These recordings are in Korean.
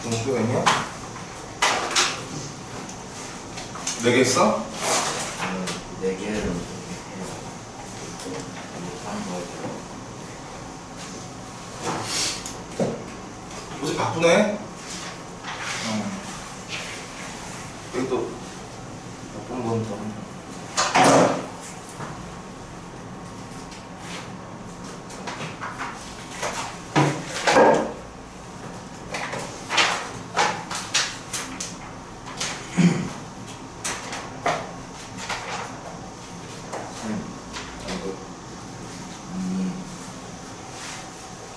분수가 있냐? 4개 있어? 4개를 요새 바쁘네? 여기 또 바쁜 건 더.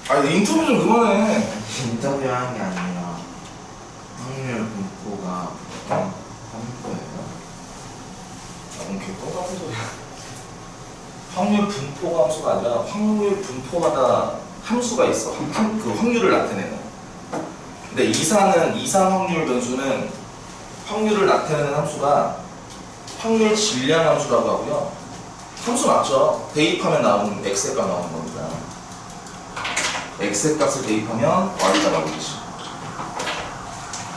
아니 인터뷰 좀 그만해. 인터뷰하는 게 아니라 확률 분포가 함수예요. 오케이, 또 같은 소리야. 확률 분포가 함수가 아니라 확률 분포마다 함수가 있어. 그 확률을 나타내는. 근데 이상 확률 변수는 확률을 나타내는 함수가 확률 질량 함수라고 하고요. 함수 맞죠? 대입하면 나오는 x의 값 나오는 겁니다. x의 값을 대입하면 y가 나오겠지.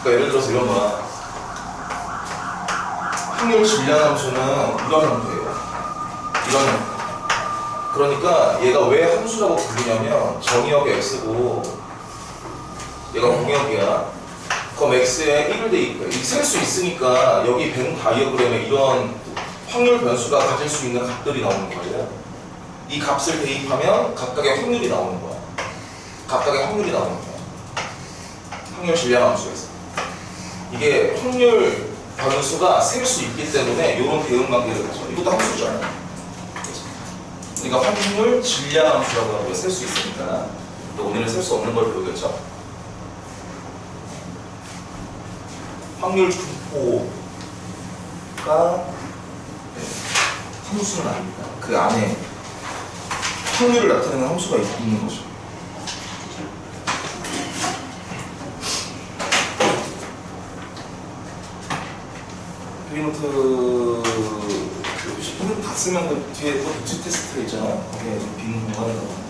그러니까 예를 들어서 이런 거야. 확률 질량 함수는 이런 형태예요. 이런 형태. 그러니까 얘가 왜 함수라고 불리냐면 정의역이 x고 얘가 공역이야. 그럼 x에 1을 대입해. 셀 수 있으니까 여기 벤 다이어그램에 이런 확률 변수가 가질 수 있는 값들이 나오는 거예요. 이 값을 대입하면 각각의 확률이 나오는 거야. 각각의 확률이 나오는 거야. 확률 질량 함수가 있어. 이게 확률 변수가 셀 수 있기 때문에 이런 대응 관계를 가져. 이것도 함수잖아. 그러니까 확률 질량 함수라고 하고 셀 수 있으니까. 오늘은 셀 수 없는 걸 배우겠죠. 확률 분포가 함수는 아닙니다. 그 안에 확률을 나타내는 함수가 있는 거죠. 페이노트 다 쓰면 그 뒤에 또 복지 테스트 있잖아. 거기에 빈 공간에다가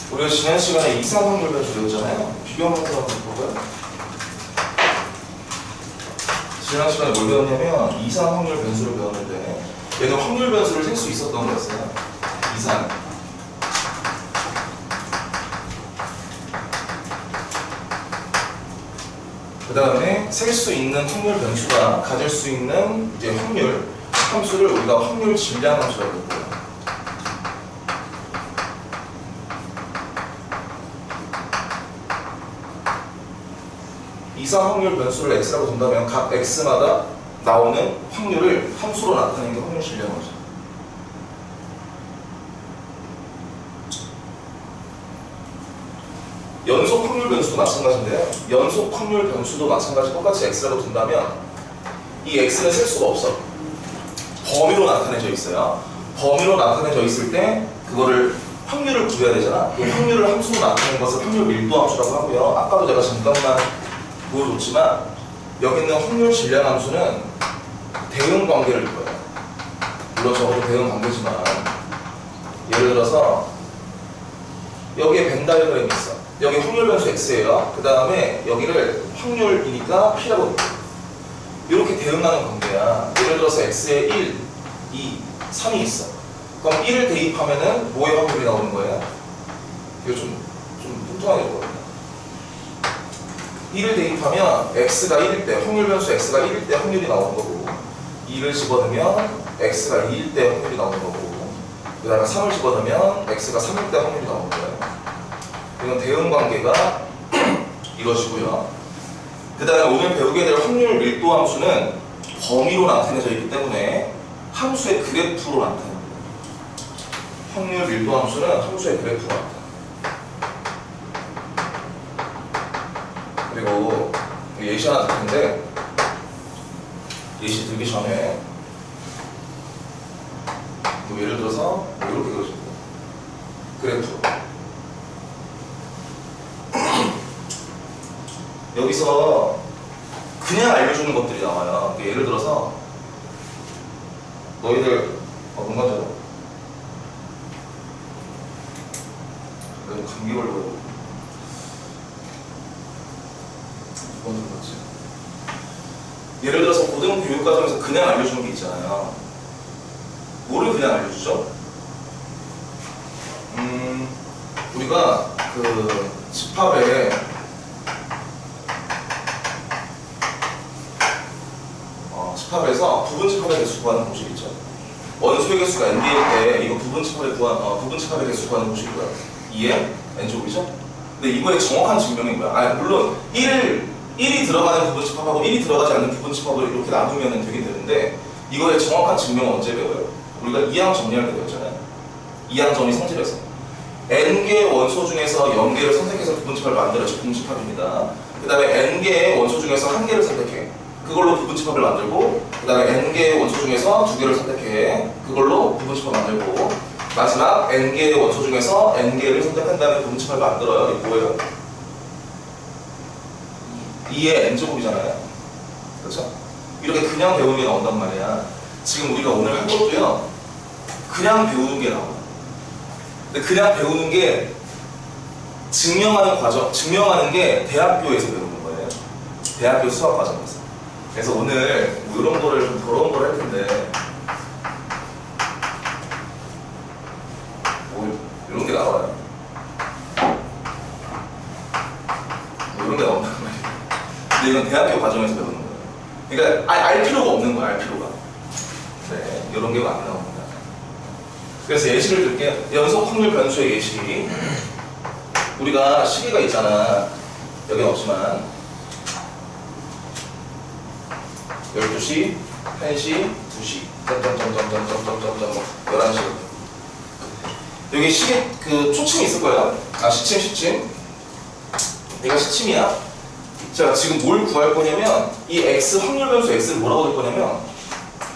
우리가 지난 시간에 이상 확률 변수 배웠잖아요. 비교하면서 한번 볼까요? 지난 시간에 뭘 배웠냐면 이상 확률 변수를 배웠는데 얘는 확률 변수를 셀 수 있었던 거였어요. 이상. 그 다음에 셀 수 있는 확률 변수가 가질 수 있는 이제 확률 함수를 우리가 확률 질량 함수라고 했고요. 이상 확률 변수를 x라고 둔다면 각 x마다 나오는 확률을 함수로 나타내는 게 확률 질량 함수. 연속 확률 변수도 마찬가지인데요. 연속 확률 변수도 마찬가지 똑같이 x라고 둔다면 이 x는 셀 수가 없어. 범위로 나타내져 있어요. 범위로 나타내져 있을 때 그거를 확률을 구해야 되잖아. 그 확률을 함수로 나타내는 것을 확률 밀도 함수라고 하고요. 아까도 내가 잠깐만 보여줬지만 여기 있는 확률 질량 함수는 대응 관계를 이뤄요. 물론 저것도 대응 관계지만 예를 들어서 여기에 벤 다이어그램이 있어. 여기 확률 변수 x예요. 그 다음에 여기를 확률이니까 p라고 해요. 이렇게 대응하는 관계야. 예를 들어서 x에 1, 2, 3이 있어. 그럼 1을 대입하면은 뭐의 확률이 나오는 거야? 이거 좀 뚱뚱하게 적거든요. 1을 대입하면 x가 1일 때, 확률 변수 x가 1일 때 확률이 나오는 거고, 2를 집어넣으면 x가 2일 때 확률이 나오는 거고, 그 다음에 3을 집어넣으면 x가 3일 때 확률이 나오는 거예요. 이건 대응 관계가 이것이고요. 그 다음에 오늘 배우게 될 확률 밀도 함수는 범위로 나타내져 있기 때문에 함수의 그래프로 나타납니다. 확률 밀도 함수는 함수의 그래프로 나타납니다. 그리고 예시 하나 들 텐데, 예시 들기 전에 뭐 예를 들어서 뭐 이렇게 그려줍니다. 그래프. 여기서 그냥 알려주는 것들이 나와요. 예를 들어서 너희들 눈 맞아요? 내가 감기 걸려가지고 두번 들어갔지. 예를 들어서 고등학교 교육과정에서 그냥 알려주는 게 있잖아요. 뭐를 그냥 알려주죠? 우리가 그 집합에 집합에서 부분 집합의 개수 구하는 공식 있죠. 원소의 개수가 n개일 때 이거 부분 집합의 개수 구하는 공식이 뭐야? 2의 n제곱이죠? 근데 이거의 정확한 증명이 뭐야? 물론 1이 들어가는 부분 집합하고 1이 들어가지 않는 부분 집합을 이렇게 나누면 되긴 되는데 이거의 정확한 증명은 언제 배워요? 우리가 2항 정리할 때 배웠잖아요. 2항 정리 성질에서 n개의 원소 중에서 0개를 선택해서 부분 집합을 만들어서 부분집합입니다. 그 다음에 n개의 원소 중에서 1개를 선택해. 그걸로 부분집합을 만들고, 그 다음에 n개의 원소 중에서 2개를 선택해. 그걸로 부분집합 만들고, 마지막 n개의 원소 중에서 n개를 선택한 다음에 부분집합을 만들어요. 이게 뭐예요? 2의 n제곱이잖아요. 그렇죠? 이렇게 그냥 배우는 게 나온단 말이야. 지금 우리가 오늘 할 것도요, 그냥 배우는 게 나와요. 근데 그냥 배우는 게 증명하는 과정, 증명하는 게 대학교에서 배우는 거예요. 대학교 수학 과정에서. 그래서 오늘 뭐 이런 거를 좀 더러운 걸 할 텐데 뭐 이런 게 나와요. 뭐 이런 게 나온단 말이에요. 근데 이건 대학교 과정에서 배우는 거예요. 그러니까 알 필요가 없는 거야, 알 필요가. 네, 이런 게 많이 나옵니다. 그래서 예시를 들게요. 연속 확률 변수의 예시. 우리가 시계가 있잖아. 여긴 없지만 12시, 1시, 2시, 점점점점점점점점 11시. 여기 시계 그 초침이 있을 거예요. 시침. 얘가 시침이야. 자, 지금 뭘 구할 거냐면 이 x 확률 변수 x를 뭐라고 할 거냐면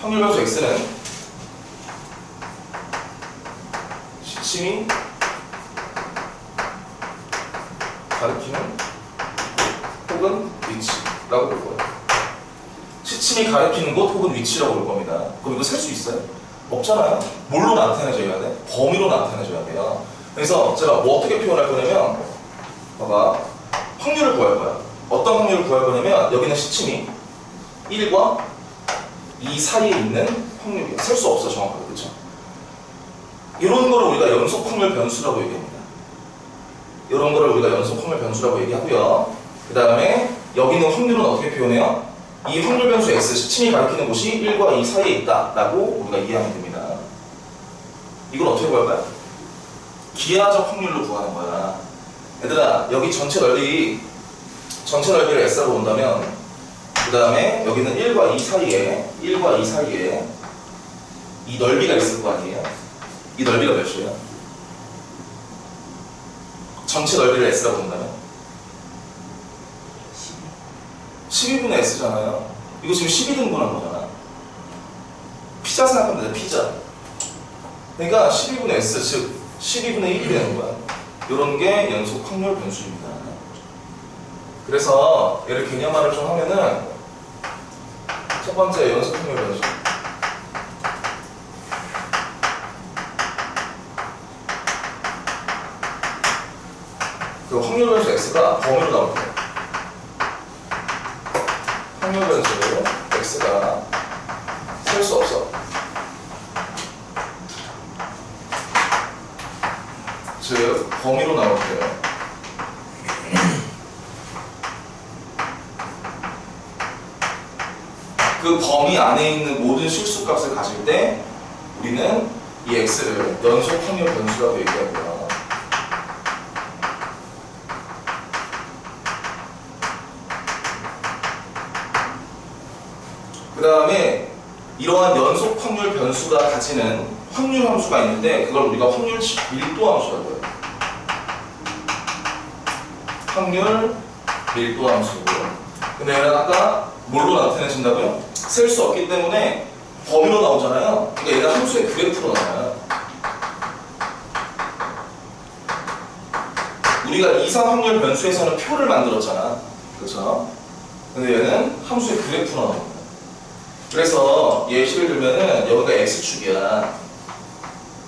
확률 변수 x는 시침이 가리키는 혹은 위치라고 볼 거예요. 시침이 가리키는 곳 혹은 위치라고 볼 겁니다. 그럼 이거 셀 수 있어요? 없잖아요. 뭘로 나타내줘야 돼? 범위로 나타내줘야 돼요. 그래서 제가 뭐 어떻게 표현할 거냐면 봐봐. 확률을 구할 거야. 어떤 확률을 구할 거냐면 여기는 시침이 1과 2 사이에 있는 확률이야. 셀 수 없어 정확하게. 그렇죠? 이런 거를 우리가 연속 확률 변수라고 얘기합니다. 이런 거를 우리가 연속 확률 변수라고 얘기하고요. 그 다음에 여기 있는 확률은 어떻게 표현해요? 이 확률 변수 x, 시침이 가리키는 곳이 1과 2 사이에 있다라고 우리가 이해하면 됩니다. 이걸 어떻게 구할까요? 기하적 확률로 구하는 거야. 얘들아, 여기 전체 넓이를 s라고 본다면 그 다음에 여기는 1과 2 사이에 이 넓이가 있을 거 아니에요? 이 넓이가 몇이에요? 전체 넓이를 s라고 본다면 12분의 s잖아요. 이거 지금 12등분한 거잖아. 피자 생각하면 돼, 피자. 그러니까 12분의 s, 즉 12분의 1이 되는 거야. 이런 게 연속 확률 변수입니다. 그래서 얘를 개념화를 좀 하면은 첫 번째 연속 확률 변수. 그 확률 변수 x가 범위로 나올 거예요. 확률 변수 x가 셀 수 없어. 즉 범위로 나올 때 그 범위 안에 있는 모든 실수값을 가질 때 우리는 이 x를 연속 확률 변수라고 얘기하고요. 그 다음에 이러한 연속 확률 변수가 가지는 확률 함수가 있는데 그걸 우리가 확률 밀도 함수라고 해요. 확률 밀도 함수고요. 근데 얘는 아까 뭘로 나타내진다고요? 셀 수 없기 때문에 범위로 나오잖아요. 그러니까 얘는 함수의 그래프로 나와요. 우리가 이상 확률 변수에서는 표를 만들었잖아. 그렇죠? 근데 얘는 함수의 그래프로 나옵니다. 그래서 예시를 들면은 여기가 x축이야.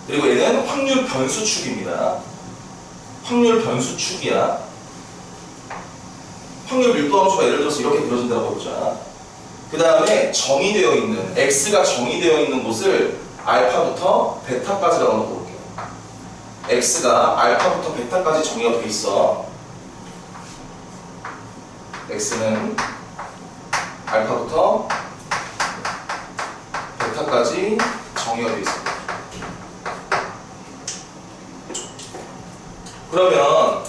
그리고 얘는 확률 변수축입니다. 확률 변수축이야. 확률 밀도 함수가 예를 들어서 이렇게 그려진다고 보자. 그 다음에 정의되어 있는 x가 정의되어 있는 곳을 알파부터 베타까지라고 넣어볼게요. x가 알파부터 베타까지 정의가 돼 있어. x는 알파부터 베타까지 정의가 돼 있습니다. 그러면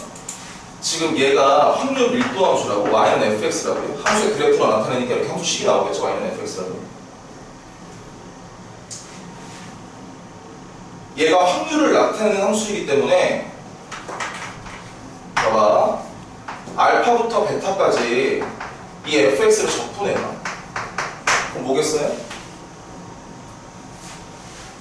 지금 얘가 확률 밀도 함수라고 y는 fx라고 해요. 함수의 그래프로 나타내니까 이렇게 함수식이 나오겠죠. y는 fx라고. 얘가 확률을 나타내는 함수이기 때문에 봐봐. 알파부터 베타까지 이 fx를 적분해봐. 그럼 뭐겠어요?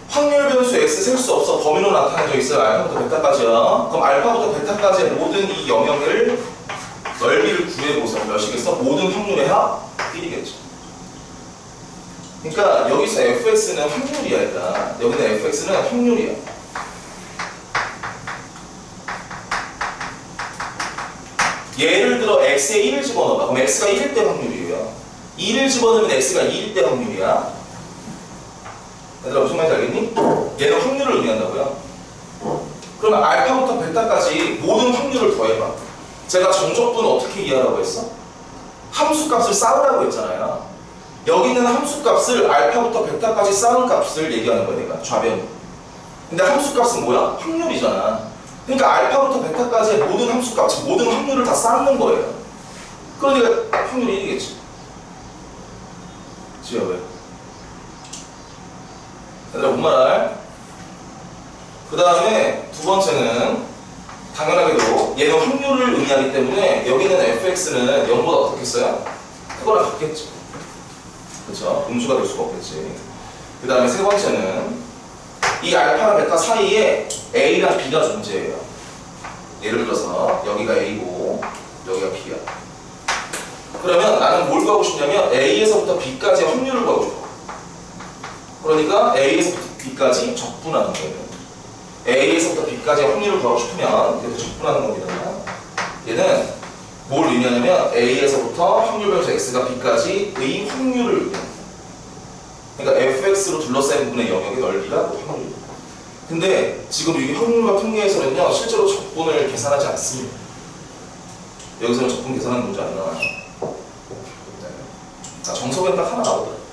확률 변수 x 셀 수 없어. 범위로 나타내져 있어요. 알파부터 베타까지요. 그럼 알파부터 베타까지의 모든 이 영역을 넓이를 구해보세요. 몇이겠어? 모든 확률의 합 1이겠죠. 그러니까 여기서 fx는 확률이야. 일단 여기는 fx는 확률이야. 예를 들어 x에 1을 집어넣어봐. 그럼 x가 1일 때 확률이에요. 2를 집어넣으면 x가 2일 때 확률이야. 얘들아 무슨 말인지 알겠니? 얘는 확률을 의미한다고요. 그러면 알파부터 베타까지 모든 확률을 더해봐. 제가 정적분을 어떻게 이해하라고 했어? 함수값을 쌓으라고 했잖아요. 여기 있는 함수값을 알파부터 베타까지 쌓은 값을 얘기하는 거야 내가 좌변. 근데 함수값은 뭐야? 확률이잖아. 그러니까 알파부터 베타까지의 모든 함수값, 즉 모든 확률을 다 쌓는 거예요. 그러니까 확률이 1이겠지. 지금 왜? 얘들아 뭔 말? 그 다음에 두 번째는 당연하게도 얘는 확률을 의미하기 때문에 여기는 fx는 0보다 어떻겠어요? 크거나 같겠죠. 그렇죠? 음수가 될 수가 없겠지. 그 다음에 세 번째는 이 알파랑 베타 사이에 a랑 b가 존재해요. 예를 들어서 여기가 a고 여기가 b야. 그러면 나는 뭘 구하고 싶냐면 a에서부터 b까지의 확률을 구하고 싶어. 그러니까 a에서부터 b까지 적분하는 거예요. a에서부터 b까지의 확률을 구하고 싶으면 계속 적분하는 겁니다. 얘는 뭘 의미하냐면 a에서부터 확률 변수 x가 b까지의 확률을 의미합니다. 그러니까 fx로 둘러싸인 부분의 영역의 넓이가 확률. 근데 지금 이 확률과 통계에서는요 실제로 적분을 계산하지 않습니다. 여기서는 적분 계산하는 문제 안 나와요. 아, 정석엔 딱 하나 나오더라.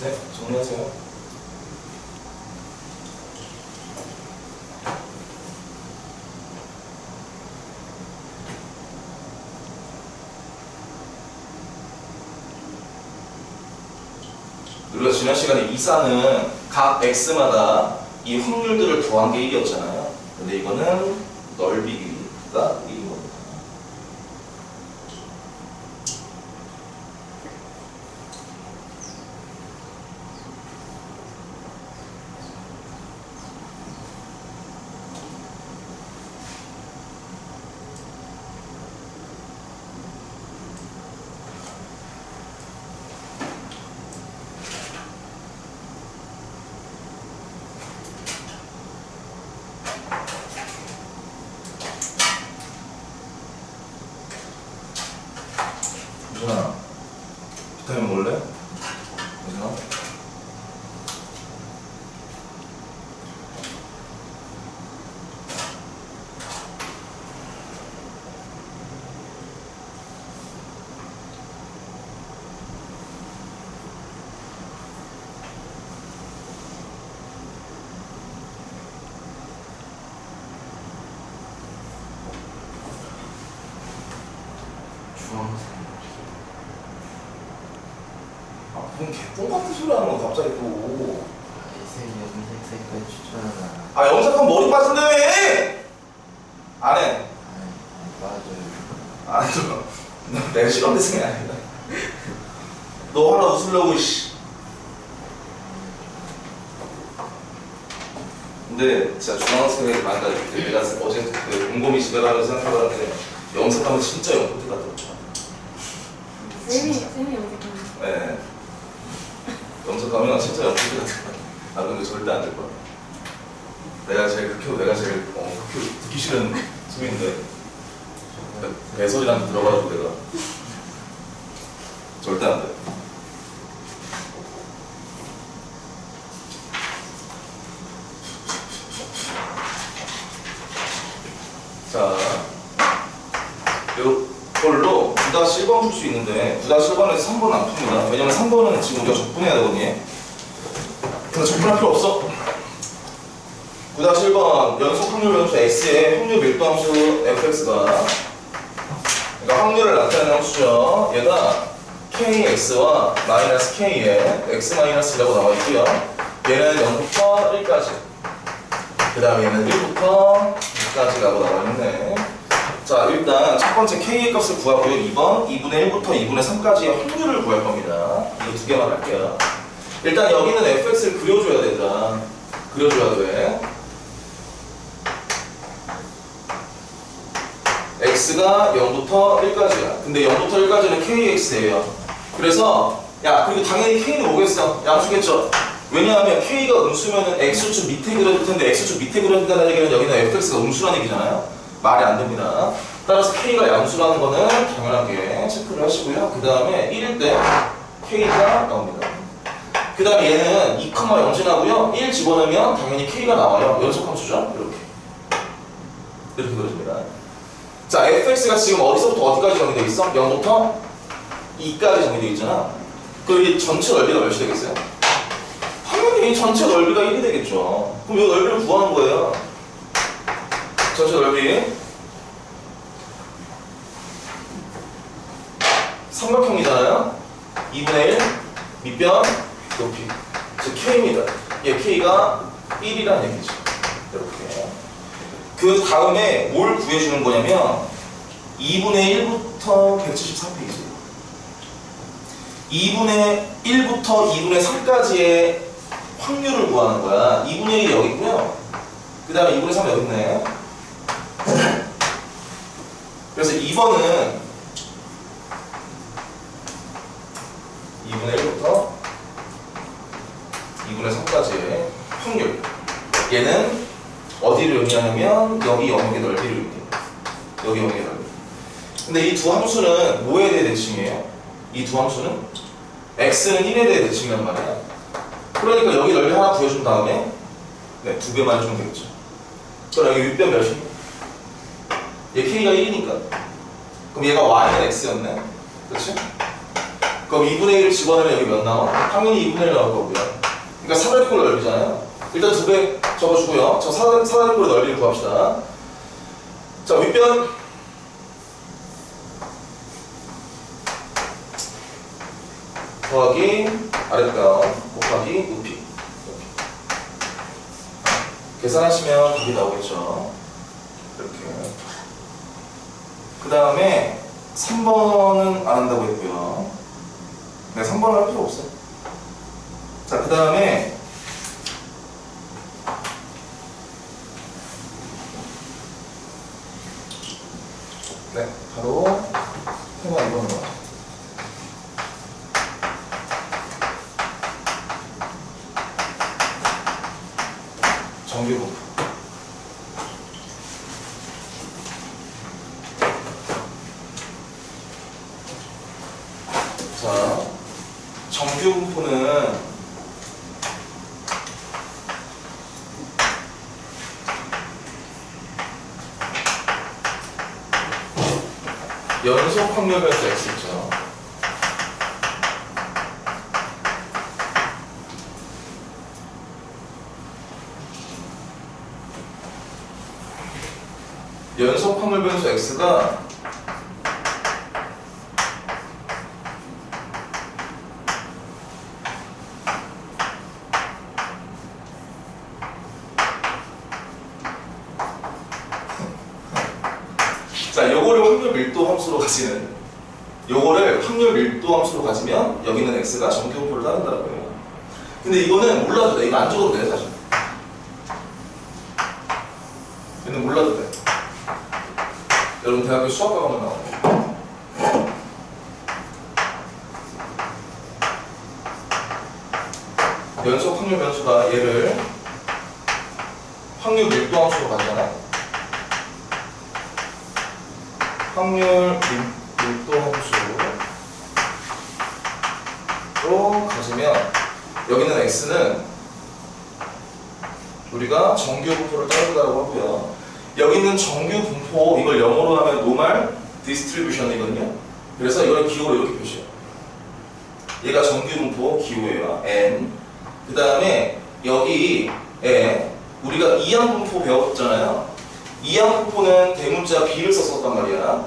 네, 정리하세요. 우리가 지난 시간에 이사는 각 x마다 이 확률들을 더한 게 1이었잖아요. 근데 이거는 넓이가 1인 겁니다. 유진아, 비타민 먹을래? 유진아? 주황색. 아, 뭔 개똥 같은 소리 하는 거 갑자기 또. 색 염색 색깔 추천하라. 아, 염색하면 머리 빠진다며! 안 해. 아니 빠져요. 안 줘. 내가 실험대생이 아니다. 너 하나 웃으려고, 씨. 근데 진짜 중앙색에 망가질게. 내가 어제 그 곰곰이 집에 가면서 생각해봤는데 염색하면 진짜 연꽃 같더라고. 쌤이 염색하는 네. 염색하면 진짜 연꽃 같더라고. 아, 근데 절대 안 될 거야. 내가 제일 극효 듣기 싫은 소리인데 배설이랑 들어가지고 내가 절대 안 돼. 자, 이걸로 9-1번 풀 수 있는데 9-1번에서 3번 안 풉니다. 왜냐면 3번은 지금 우리가 적분해야 되거든요. 근데 적분할 필요 없어. 9-1번 연속 확률 변수 x의 확률 밀도 함수 fx가 그러니까 확률을 나타내는 함수죠. 얘가 kx와 마이너스 k에 x 마이너스라고 나와 있고요. 얘는 0부터 1까지. 그 다음에 얘는 1부터 2까지라고 나와 있네. 자, 일단 첫 번째 k의 값을 구하고요. 2번 2분의 1부터 2분의 3까지의 확률을 구할 겁니다. 이거 두 개만 할게요. 일단 여기는 fx를 그려줘야 된다. 그려줘야 돼. x가 0부터 1까지야. 근데 0부터 1까지는 kx예요. 그래서 야, 그리고 당연히 k는 뭐겠어? 양수겠죠? 왜냐하면 k가 음수면은 x축 밑에 그려질 텐데 x축 밑에 그려진다는 얘기는 여기는 fx가 음수라는 얘기잖아요. 말이 안 됩니다. 따라서 k가 양수라는 거는 당연하게 체크를 하시고요. 그 다음에 1일 때 k가 나옵니다. 그 다음에 얘는 2,0 지나고요. 1 집어넣으면 당연히 k가 나와요. 연속함수죠? 이렇게 그려집니다. 자, fx가 지금 어디서부터 어디까지 정의되어 있어? 0부터 2까지 정의되어 있잖아. 그럼 이 전체 넓이가 몇이 되겠어요? 당연히 전체 넓이가 1이 되겠죠. 그럼 이 넓이를 구하는 거예요. 전체 넓이 삼각형이잖아요. 2분의 1 밑변 높이 즉 k입니다. 얘 k가 1이라는 얘기죠. 이렇게 그 다음에 뭘 구해주는 거냐면 2분의 1부터 174페이지 2분의 1부터 2분의 3까지의 확률을 구하는 거야. 2분의 1이 여기 있고요. 그 다음에 2분의 3이 여기 있네. 그래서 2번은 2분의 1부터 2분의 3까지의 확률. 얘는 어디를 의미하냐면 여기 영역의 넓이를 의미해요. 여기 영역의 넓이. 근데 이 두 함수는 뭐에 대해 대칭이에요? 이 두 함수는 x는 1에 대해 대칭이란 말이에요. 그러니까 여기 넓이 하나 구해준 다음에 네, 2배만 해주면 되겠죠. 그럼 여기 윗변 몇이? 얘 k가 1이니까 그럼 얘가 y는 x였네. 그렇지? 그럼 2분의 1을 집어넣으면 여기 몇 나와? 당연히 2분의 1 나올 거고요. 그러니까 사다리꼴 넓이잖아요. 일단 2배 적어주고요. 저 사다리꼴의 넓이를 구합시다. 자, 윗변 더하기 아랫변 곱하기 높이. 계산하시면 답이 나오겠죠. 이렇게. 그 다음에 3번은 안 한다고 했고요. 네, 3번은 할 필요 없어요. 자, 그 다음에 네, 바로 테마 2번으로 정규분포. 자, 정규분포는 연속 확률 변수 x 있죠. 연속 확률 변수 x가 자, 요거를 확률 밀도 함수로 가지는, 요거를 확률 밀도 함수로 가지면 여기 있는 x가 정규분포를 따른다는 거예요. 근데 이거는 몰라도 돼. 이거 안 적어도 돼, 사실. 얘는 몰라도 돼. 여러분 대학교 수학과 가면 나와요. 연속 확률 변수가 얘를 확률 밀도 함수로 가잖아요. 확률 밀도 함수로 가지면 여기는 x는 우리가 정규 분포를 따른다고 하고요. 여기 있는 정규 분포, 이걸 영어로 하면 normal distribution이거든요. 그래서 이걸 기호로 이렇게 표시해요. 얘가 정규 분포 기호예요. n. 그 다음에 여기에 우리가 이항 분포 배웠잖아요. 이항 분포는 대문자 b를 썼었단 말이야.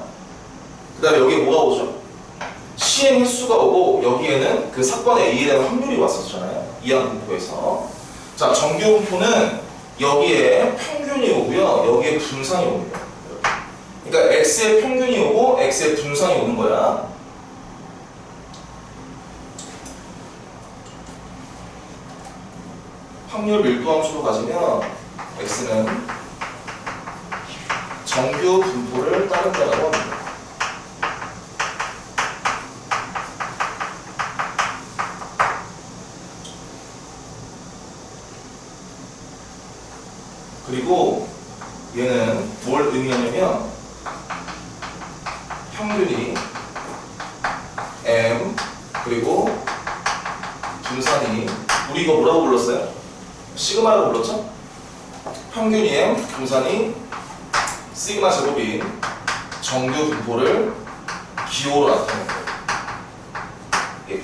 그 다음에 여기에 뭐가 오죠? 시행 횟수가 오고 여기에는 그 사건의 A에 대한 확률이 왔었잖아요. 이항 분포에서. 자, 정규 분포는 여기에 평균이 오고요. 여기에 분산이 옵니다. 그러니까 x의 평균이 오고 x의 분산이 오는 거야. 확률 밀도 함수로 가지면 x는 정규 분포를 따른다고 합니다. 그리고 얘는 뭘 의미하냐면 평균이 m 그리고 분산이, 우리 이거 뭐라고 불렀어요? 시그마라고 불렀죠? 평균이 m, 분산이 시그마 제곱인 정규 분포를 기호로 나타내는 거예요. 예.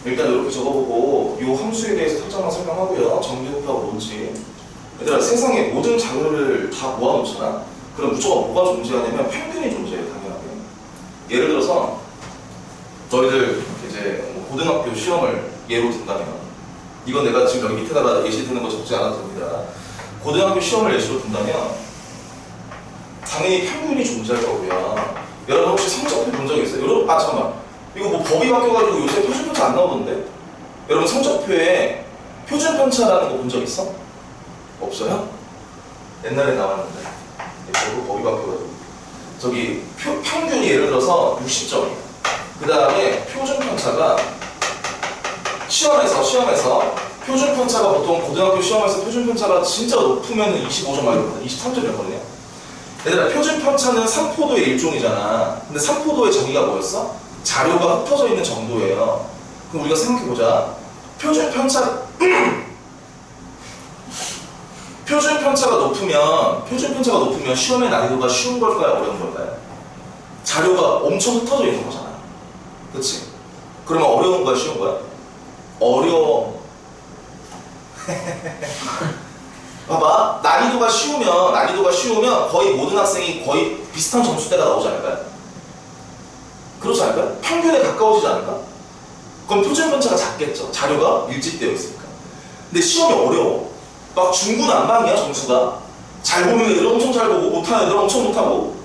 일단 이렇게 적어보고 이 함수에 대해서 살짝만 설명하고요. 정규분포가 뭔지. 얘들아, 세상에 모든 자료를 다 모아놓잖아? 그럼 무조건 뭐가 존재하냐면 평균이 존재해요, 당연하게. 예를 들어서 너희들 이제 고등학교 시험을 예로 든다면, 이건 내가 지금 여기 밑에다가 예시 드는 거 적지 않아도 됩니다. 고등학교 시험을 예시로 든다면 당연히 평균이 존재할 거고요. 여러분 혹시 성적표 본 적 있어요? 여러분, 잠깐만, 이거 뭐 법이 바뀌어가지고 요새 표준편차 안 나오던데? 여러분 성적표에 표준편차라는 거 본 적 있어? 없어요? 옛날에 나왔는데 법이 바뀌어가지고 저기 평균이 예를 들어서 60점이에요. 그 다음에 표준편차가 시험에서 표준편차가 보통 고등학교 시험에서 표준편차가 진짜 높으면 25점 말이거든. 23점이었거든요. 얘들아, 표준편차는 3포도의 일종이잖아. 근데 3포도의 정의가 뭐였어? 자료가 흩어져 있는 정도예요. 그럼 우리가 생각해보자. 표준편차가 높으면 시험의 난이도가 쉬운 걸까요? 어려운 걸까요? 자료가 엄청 흩어져 있는 거잖아. 그치? 그러면 어려운 거야? 쉬운 거야? 어려워. 봐봐. 난이도가 쉬우면 거의 모든 학생이 거의 비슷한 점수대가 나오지 않을까요? 그렇지 않을까요? 평균에 가까워지지 않을까? 그럼 표준편차가 작겠죠. 자료가 밀집되어 있으니까. 근데 시험이 어려워. 막 중구난방이야, 점수가. 잘 보면 애들 엄청 잘 보고, 못하는 애들 엄청 못하고,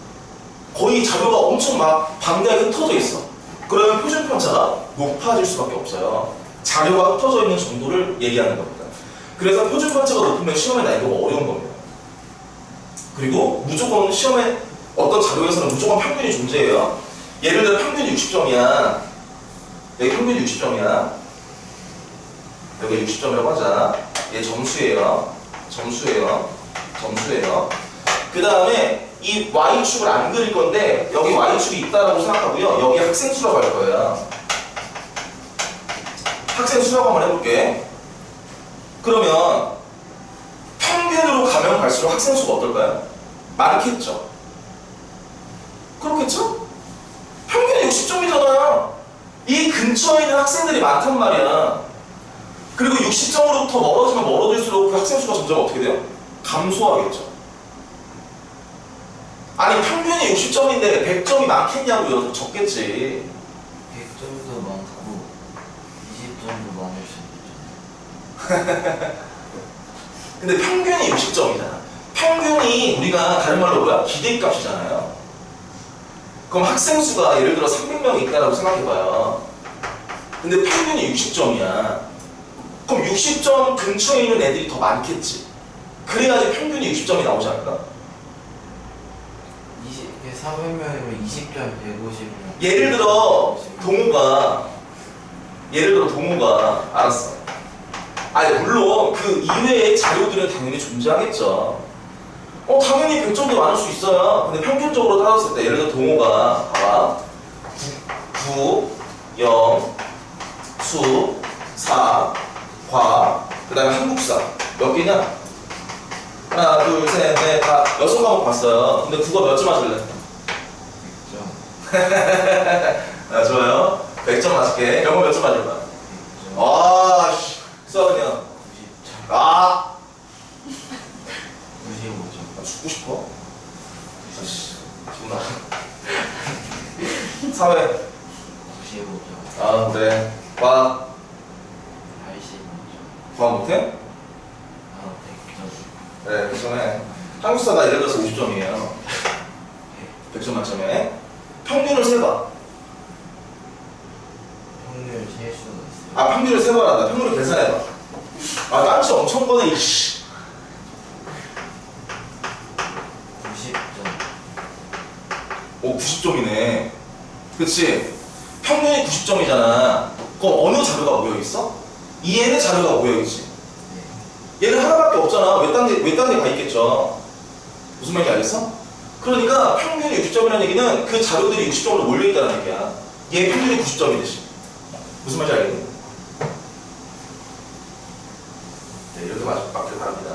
거의 자료가 엄청 막 방대하게 흩어져 있어. 그러면 표준편차가 높아질 수밖에 없어요. 자료가 흩어져 있는 정도를 얘기하는 겁니다. 그래서 표준편차가 높으면 시험의 난이도가 어려운 겁니다. 그리고 무조건 시험에 어떤 자료에서는 무조건 평균이 존재해요. 예를 들어 평균이 60점이야. 여기 평균이 60점이야. 여기 60점이라고 하자. 얘 점수예요. 그 다음에 이 Y축을 안 그릴 건데 여기 Y축이 있다라고 생각하고요. 여기 학생 수라고 할 거예요. 학생 수라고 한번 해볼게. 그러면 평균으로 가면 갈수록 학생 수가 어떨까요? 많겠죠? 그렇겠죠? 평균이 60점이잖아요. 이 근처에 있는 학생들이 많단 말이야. 그리고 60점으로부터 멀어지면 멀어질수록 그 학생 수가 점점 어떻게 돼요? 감소하겠죠. 아니 평균이 60점인데 100점이 많겠냐고요. 적겠지. 100점도 많고 20점도 많을 수 있죠. 근데 평균이 60점이잖아. 평균이 우리가 다른 말로 뭐야? 기대값이잖아요. 그럼 학생 수가 예를 들어 300명이 있다라고 생각해봐요. 근데 평균이 60점이야. 그럼 60점 근처에 있는 애들이 더 많겠지. 그래야지 평균이 60점이 나오지 않을까? 400명이면 20점 150명. 예를 들어 동우가 알았어. 아니 물론 그 이외의 자료들은 당연히 존재하겠죠. 당연히 100점도 많을 수 있어요. 근데 평균적으로 따졌을 때 예를 들어 동호가 봐봐 9, 0, 수, 4, 과, 그 다음에 한국사 몇 개냐? 하나, 둘, 셋, 넷, 다 6과목 봤어요. 근데 국어 몇 점 맞을래? 100점. 아, 좋아요. 100점 맞을게. 영어 몇 점 맞을 거야? 100점. 아, 씨. 수학은요? 90점. 아! 95점. 나 죽고 싶어? 아씨, 죽나? 사회. 95점. 아, 그래. 과. 85점. 과 못해? 100점. 그래, 100점에. 한국사가 예를 들어서 50점이에요. 100점 만점에. 평균을 세봐. 확률 셀 수가 있어요. 아, 평균을 세봐란다. 평균을 계산해봐. 아, 깜치 엄청 꺼내, 이씨. 90점. 오, 90점이네. 그치? 평균이 90점이잖아. 그럼 어느 자료가 모여있어? 얘는 자료가 모여있지. 얘는 하나밖에 없잖아. 외딴 데 가 있겠죠. 무슨 말인지 알겠어? 그러니까 평균이 60점이라는 얘기는 그 자료들이 60점으로 몰려있다는 얘기야. 얘 평균이 90점이듯이. 무슨 말인지 알겠니? 네, 이렇게 맞게 바랍니다.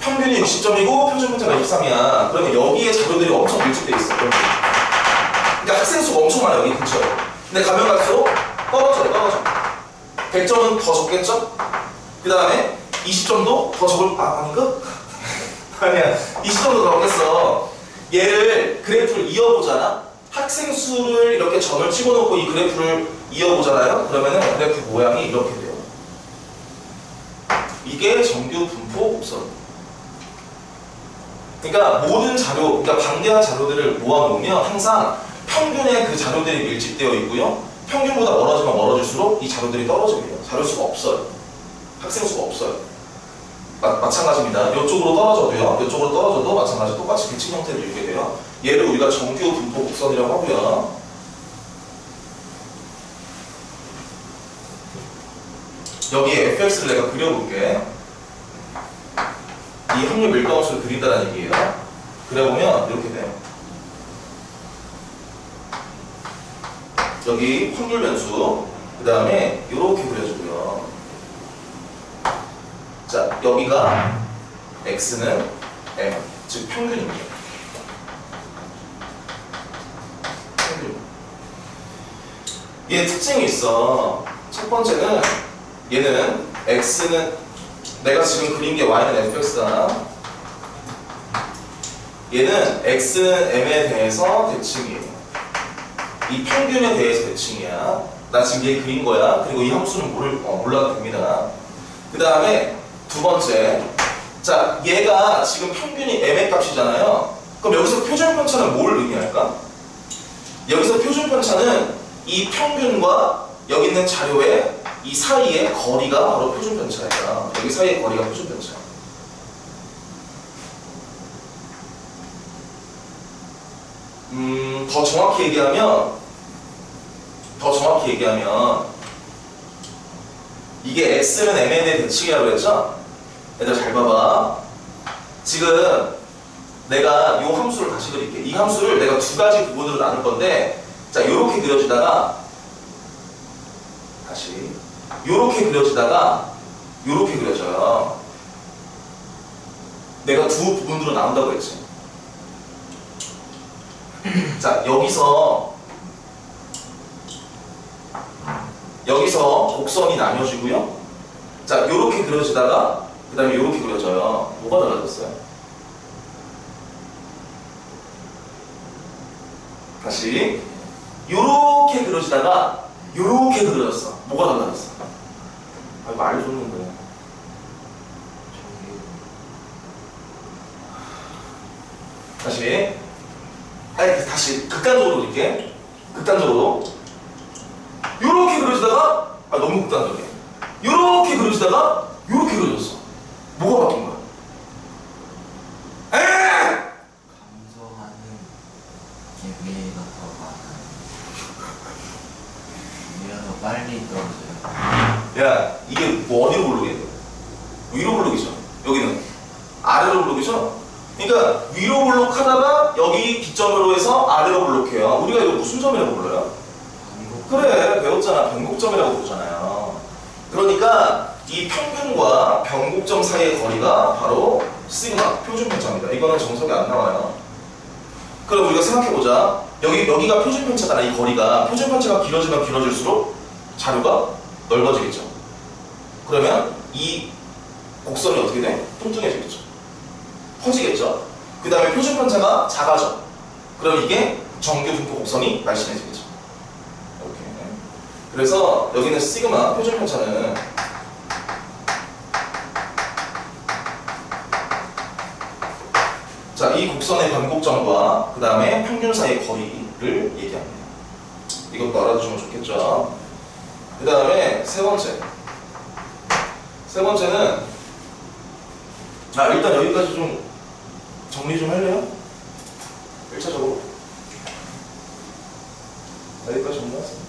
평균이 60점이고 표준 편차가 23이야. 그러면 여기에 자료들이 엄청 밀집돼 있어. 그러니까 학생 수가 엄청 많아 여기 근처에. 근데 가면 갈수록 떨어져. 100점은 더 적겠죠? 그 다음에 20점도 더 적을 아닌가? 아니야. 20점도 더 적겠어. 얘를 그래프를 이어보잖아. 학생 수를 이렇게 점을 찍어놓고 이 그래프를 이어보잖아요. 그러면은 그래프 모양이 이렇게 돼요. 이게 정규 분포 곡선. 그러니까 모든 자료, 그러니까 방대한 자료들을 모아놓으면 항상 평균에 그 자료들이 밀집되어 있고요. 평균보다 멀어지면 멀어질수록 이 자료들이 떨어지게 돼요. 자료 수가 없어요. 학생 수가 없어요. 마찬가지입니다. 이쪽으로 떨어져도요. 이쪽으로 떨어져도 마찬가지 똑같이 계층 형태를 이루게 돼요. 얘를 우리가 정규 분포 곡선이라고 하고요. 여기에 fx를 내가 그려볼게. 이 확률 밀도함수를 그린다는 얘기예요. 그려보면 이렇게 돼요. 여기 확률 변수, 그 다음에 이렇게 그려주고요. 자, 여기가 x는 m, 즉 평균입니다. 평균. 얘 특징이 있어. 첫 번째는 얘는 x는 내가 지금 그린 게 y는 fx다. 얘는 x는 m에 대해서 대칭이에요. 이 평균에 대해서 대칭이야. 나 지금 얘 그린 거야. 그리고 이 함수는 몰라도 됩니다. 그 다음에 두 번째, 자 얘가 지금 평균이 m의 값이잖아요. 그럼 여기서 표준 편차는 뭘 의미할까? 여기서 표준 편차는 이 평균과 여기 있는 자료의 이 사이의 거리가 바로 표준 편차예요. 여기 사이의 거리가 표준 편차. 더 정확히 얘기하면 이게 x는 m에 대해 대칭이라고 그랬죠? 얘들아 잘 봐봐. 지금 내가 이 함수를 다시 그릴게. 이 함수를 내가 두 가지 부분으로 나눌 건데, 자 요렇게 그려지다가 다시 요렇게 그려지다가 요렇게 그려져요. 내가 두 부분으로 나눈다고 했지. 자 여기서 곡선이 나뉘어지고요. 자 요렇게 그려지다가 그 다음에 요렇게 그려져요. 뭐가 달라졌어요? 다시 요렇게 그려지다가 요렇게 그려졌어. 뭐가 달라졌어? 아, 이거 알려줬는데. 다시. 아니, 다시 극단적으로 그릴게. 극단적으로. 요렇게 그려지다가, 아, 너무 극단적이야. 요렇게 그려지다가 요렇게 그려졌어. 뭐가 바뀐 거야? 에! 감소하는 게 위에가 더 많아요. 위가 더 빨리 떨어져요. 야, 이게 뭐 어디로 블록이야? 위로 블록이죠. 여기는 아래로 블록이죠. 그러니까 위로 블록하다가 여기 기점으로 해서 아래로 블록해요. 우리가 이거 무슨 점이라고 불러요? 그래, 배웠잖아. 변곡점이라고 부르잖아요. 그러니까 이 평균과 변곡점 사이의 거리가 바로 시그마, 표준편차입니다. 이거는 정석에 안 나와요. 그럼 우리가 생각해보자. 여기가 표준편차잖아. 이 거리가 표준편차가 길어지면 길어질수록 자료가 넓어지겠죠. 그러면 이 곡선이 어떻게 돼? 뚱뚱해지겠죠. 퍼지겠죠. 그 다음에 표준편차가 작아져. 그럼 이게 정규 분포 곡선이 날씬해지겠죠. 이렇게. 그래서 여기는 시그마 표준편차는 자, 이 곡선의 변곡점과 그 다음에 평균 사이의 거리를 얘기합니다. 이것도 알아두시면 좋겠죠. 그 다음에 세 번째는 일단 여기까지 좀 정리 좀 할래요? 1차적으로 여기까지 정리하세요.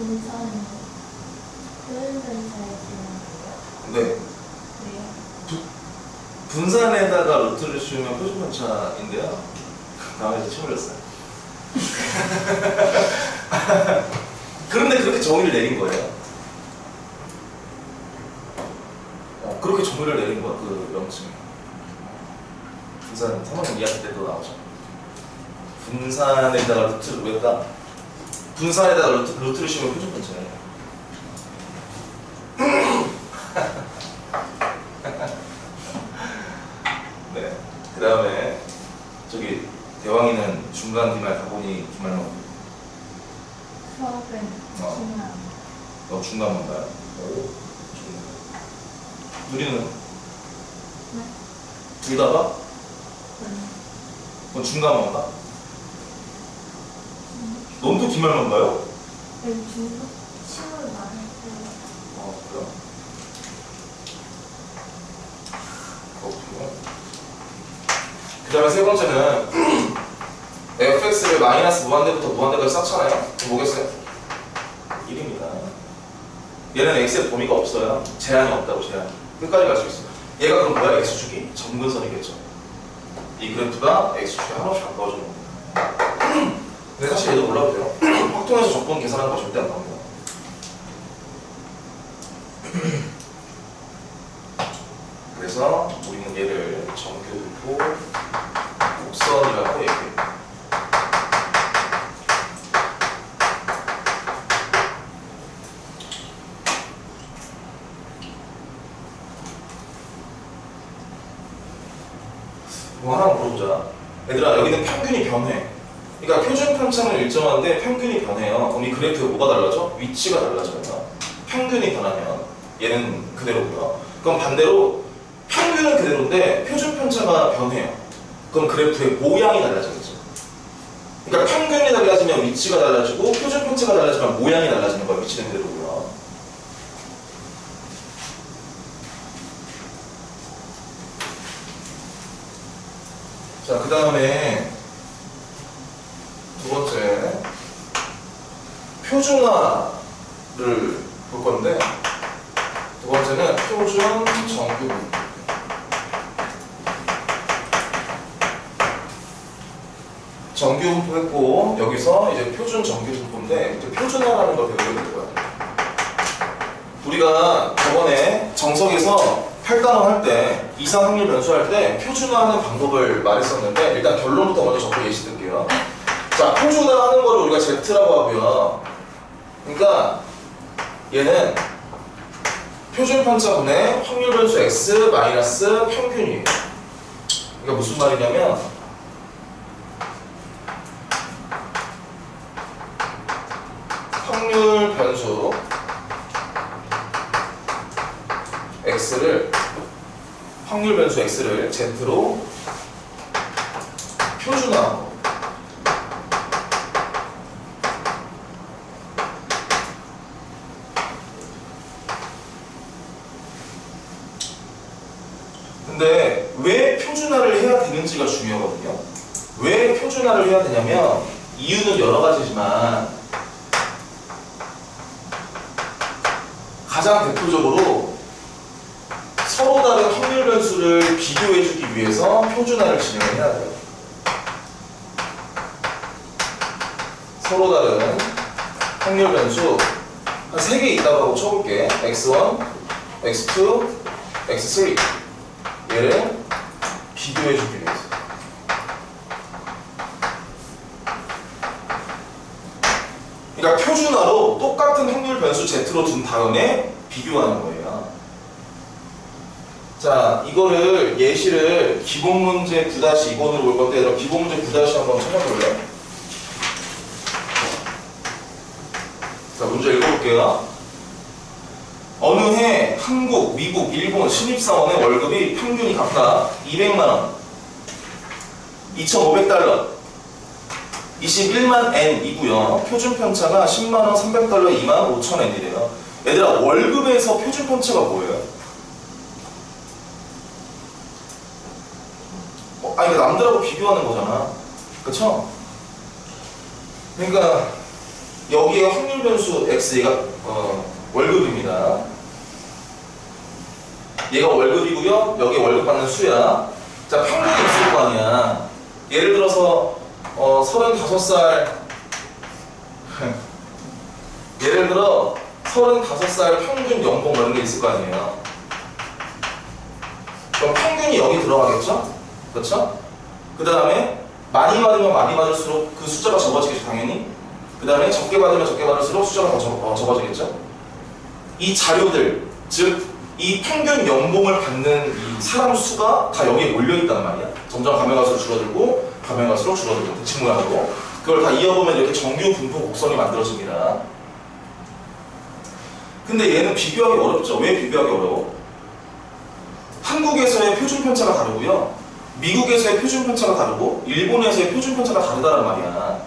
분산은 표준편차에 지나는 거예요? 네. 왜요? 분산에다가 루트를 씌우면 표준편차인데요. 다음에 이제 침 흘렸어요. 그런데 그렇게 정의를 내린 거예요. 그렇게 정의를 내린 거야, 그 명칭이. 분산, 3학년 2학기 때도 나오죠. 분산에다가 루트를 왜다? 분산에다가 루트를 씌우면 표준편차예요. 네. 그 다음에 저기 대왕이는 중간 기말 가보니 기말만 수업은 중간. 너 중간만 가요? 오, 중간. 누리는 네? 둘 다 가? 네. 넌 중간만 가? 넌 또 기말만 가요? 여기 중간 친구를 말했어요. 그래요? 그렇군요. 그 다음에 세 번째는 fx를 마이너스 무한대부터 무한대까지 쌓잖아요. 그럼 뭐겠어요? 1입니다. 얘는 x의 범위가 없어요. 제한이 없다고, 제한. 끝까지 갈 수 있어요. 얘가 그럼 뭐야? x축이 점근선이겠죠. 이 그래프가 x축에 한없이 가까워지는 겁니다. 근데 사실 얘도 몰라도 돼요. 확통해서 적분 계산하는 거 절대 안 나옵니다. 그래서 우리는 얘를 정규분포 곡선이라고 얘기해요. 뭐 하나 물어보자. 얘들아, 여기는 평균이 변해. 그러니까 표준 편차는 일정한데 평균이 변해요. 그럼 이 그래프에 뭐가 달라져? 위치가 달라져요. 평균이 변하면 얘는 그대로고요. 그럼 반대로 평균은 그대로인데 표준 편차가 변해요. 그럼 그래프의 모양이 달라지겠죠. 그러니까 평균이 달라지면 위치가 달라지고 표준 편차가 달라지면 모양이 달라지는 거예요. 위치는 그대로고요. 자, 그 다음에 두 번째 표준화를 볼 건데, 두 번째는 표준 정규분포. 정규분포 했고, 여기서 이제 표준 정규분포인데, 이제 표준화라는 걸 배우게 될 거야. 우리가 저번에 정석에서 8단원 할 때, 이상 확률 변수할 때 표준화하는 방법을 말했었는데, 일단 결론부터 먼저 적고 예시 들게요. 자, 표준화하는 거를 우리가 Z라고 하고요. 그러니까 얘는 표준 편차분의 확률 변수 X 마이너스 평균이에요. 그러니까 무슨 말이냐면, 확률 변수 X를, 확률 변수 X를 Z로 표준화하고, 근데 왜 표준화를 해야 되는지가 중요하거든요. 왜 표준화를 해야 되냐면, 이유는 여러 가지지만 가장 대표적으로 서로 다른 확률 변수를 비교해주기 위해서 표준화를 진행을 해야 돼요. 서로 다른 확률 변수 한 3개 있다고 하고 쳐볼게. x1, x2, x3 얘를 비교해주기 위해서. 그러니까 표준화로 똑같은 확률 변수 Z로 둔 다음에 비교하는 거예요. 자, 이거를 예시를 기본 문제 9-2번으로 볼 건데, 얘들아 기본 문제 9- 한번 찾아볼래? 자, 문제 읽어볼게요. 어느 해 한국, 미국, 일본 신입사원의 월급이 평균이 각각 200만원, 2,500달러, 21만 N이고요. 표준 편차가 10만원, 300달러, 2만 5천 N이래요. 얘들아, 월급에서 표준 편차가 뭐예요? 아니, 남들하고 비교하는 거잖아. 그쵸? 그러니까 여기에 확률 변수 X, 얘가 월급입니다. 얘가 월급이고요. 여기에 월급 받는 수야. 자, 평균이 있을 거 아니야. 예를 들어서 35살 예를 들어 35살 평균 연봉 이런 게 있을 거 아니에요. 그럼 평균이 여기 들어가겠죠? 그렇죠? 그 다음에 많이 받으면 많이 받을수록 그 숫자가 적어지겠죠, 당연히. 그 다음에 적게 받으면 적게 받을수록 숫자가 더 적어지겠죠? 이 자료들, 즉 이 평균 연봉을 받는 이 사람 수가 다 여기에 몰려있단 말이야. 점점 가면 갈수록 줄어들고 가면 갈수록 줄어들고 대칭 모양으로. 그걸 다 이어보면 이렇게 정규 분포 곡선이 만들어집니다. 근데 얘는 비교하기 어렵죠. 왜 비교하기 어려워? 한국에서의 표준 편차가 다르고요. 미국에서의 표준 편차가 다르고 일본에서의 표준 편차가 다르다는 말이야.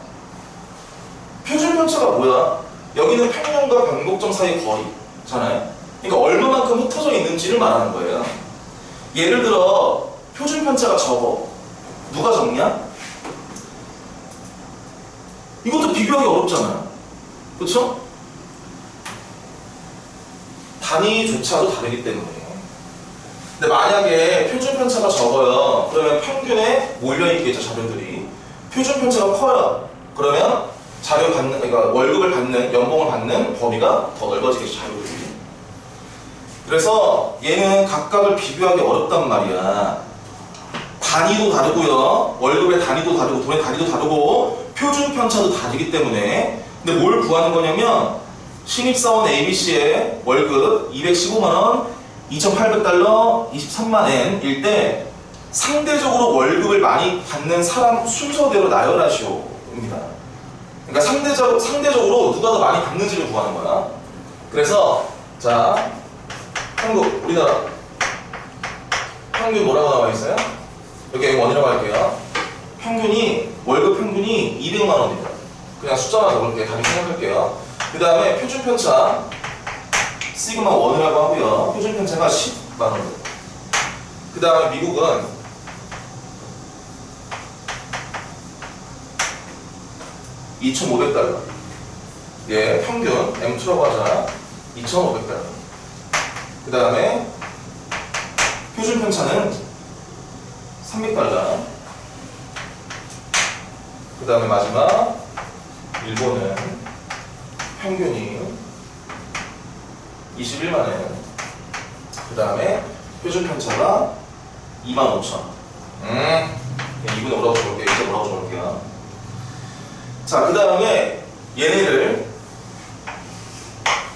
표준 편차가 뭐야? 여기는 평균과 변곡점 사이 거리잖아요. 그러니까 얼마만큼 흩어져 있는지를 말하는 거예요. 예를 들어 표준 편차가 적어. 누가 적냐? 이것도 비교하기 어렵잖아요. 그렇죠? 단위조차도 다르기 때문에. 근데 만약에 표준 편차가 적어요. 그러면 평균에 몰려있겠죠, 자료들이. 표준 편차가 커요. 그러면 자료 받는, 그러니까 월급을 받는, 연봉을 받는 범위가 더 넓어지겠죠, 자료들이. 그래서 얘는 각각을 비교하기 어렵단 말이야. 단위도 다르고요, 월급의 단위도 다르고, 돈의 단위도 다르고, 표준 편차도 다르기 때문에. 근데 뭘 구하는 거냐면, 신입사원 ABC의 월급 215만원, 2,800달러, 23만 엔일 때 상대적으로 월급을 많이 받는 사람 순서대로 나열하시오입니다. 그러니까 상대적으로 누가 더 많이 받는지를 구하는 거야. 그래서 자, 한국, 우리나라 평균 뭐라고 나와 있어요? 여기 원이라고 할게요. 월급 평균이 200만 원입니다. 그냥 숫자만 적을게요. 답이 생각할게요. 그 다음에 표준 편차 시그마 1이라고 하고요. 표준 편차가 10만 원. 그 다음에 미국은 2,500달러. 예, 평균 M2라고 하자. 2,500달러. 그 다음에 표준 편차는 300달러. 그 다음에 마지막 일본은 평균이 21만 원. 그 다음에 표준 편차가 25,000. 2분의 5라고 적을게요. 2.5라고 적을게요. 자, 그 다음에 얘네를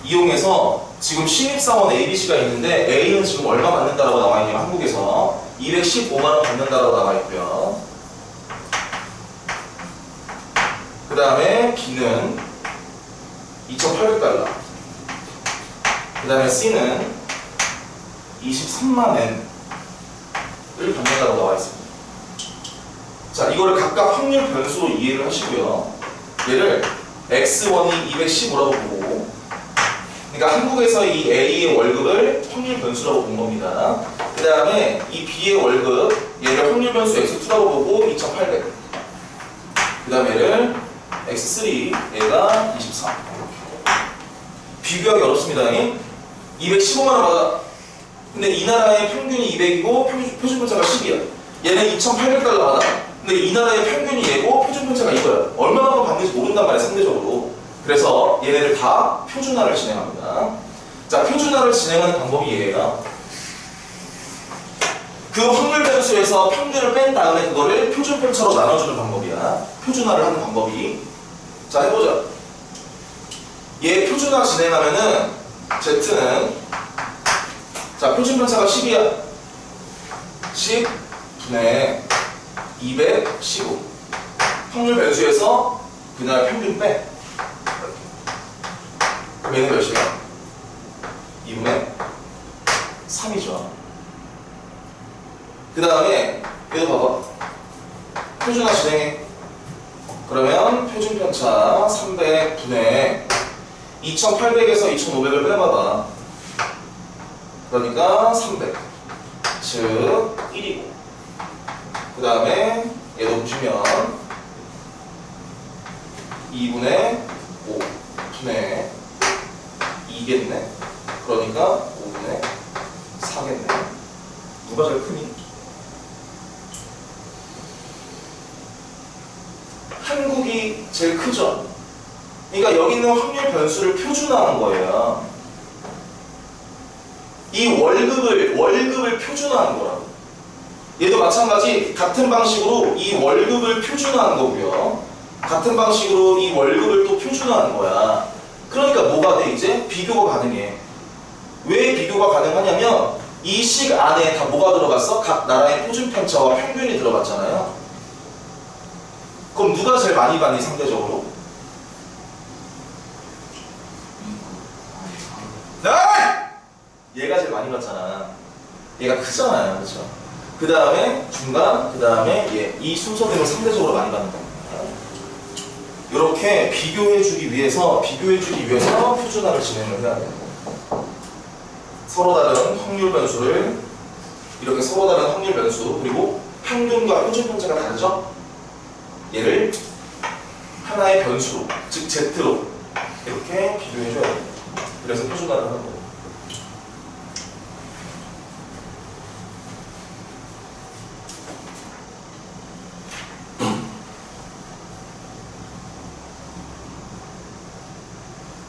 이용해서 지금 신입사원 ABC가 있는데 A는 지금 얼마 받는다라고 나와 있냐면 한국에서 215만원 받는다라고 나와 있고요. 그 다음에 B는 2,800달러. 그 다음에 C는 23만 엔을 받는다고 나와 있습니다. 자, 이거를 각각 확률 변수로 이해를 하시고요. 얘를 X1이 215라고 보고, 그러니까 한국에서 이 A의 월급을 확률 변수라고 본 겁니다. 그 다음에 이 B의 월급, 얘를 확률 변수 X2라고 보고 2,800. 그 다음에 얘를 X3, 얘가 23. 비교하기 어렵습니다. 215만원 받아. 근데 이 나라의 평균이 200이고 표준 편차가 10이야. 얘는 2,800달러 받아. 근데 이 나라의 평균이 얘고 표준 편차가 이거야. 얼마나 받는지 모른단 말이야, 상대적으로. 그래서 얘네들 다 표준화를 진행합니다. 자, 표준화를 진행하는 방법이 얘예요. 그 확률 변수에서 평균을 뺀 다음에 그거를 표준 편차로 나눠주는 방법이야. 표준화를 하는 방법이. 자, 해보자. 얘 표준화 진행하면은 Z는, 자, 표준 편차가 10이야. 10분의 215. 확률 변수에서 그날 평균 빼. 그럼 얘는 몇이야? 2분의 3이죠. 그 다음에 얘도 봐봐. 표준화 진행해. 그러면 표준 편차 300분의 2,800에서 2,500을 빼봐봐. 그러니까 300. 즉 1이고. 그 다음에 얘도 보시면 2분의 5분의 2겠네. 그러니까 5분의 4겠네. 누가 제일 크니? 한국이 제일 크죠? 그러니까 여기 있는 확률 변수를 표준화한 거예요. 이 월급을 표준화한 거라고. 얘도 마찬가지 같은 방식으로 이 월급을 표준화한 거고요. 같은 방식으로 이 월급을 또 표준화한 거야. 그러니까 뭐가 돼 이제? 비교가 가능해. 왜 비교가 가능하냐면 이 식 안에 다 뭐가 들어갔어? 각 나라의 표준 편차와 평균이 들어갔잖아요. 그럼 누가 제일 많이 받니 상대적으로? 얘가 제일 많이 받잖아. 얘가 크잖아요, 그렇죠? 그 다음에 중간, 그 다음에 얘. 이 순서대로 상대적으로 많이 받는 겁니다. 이렇게 비교해주기 위해서 표준화를 진행을 해야 돼요. 서로 다른 확률 변수를 이렇게 서로 다른 확률 변수 그리고 평균과 표준 편차가 다르죠? 얘를 하나의 변수로, 즉 Z로 이렇게 비교해줘야 돼요. 그래서 표준화를 하는 거예요.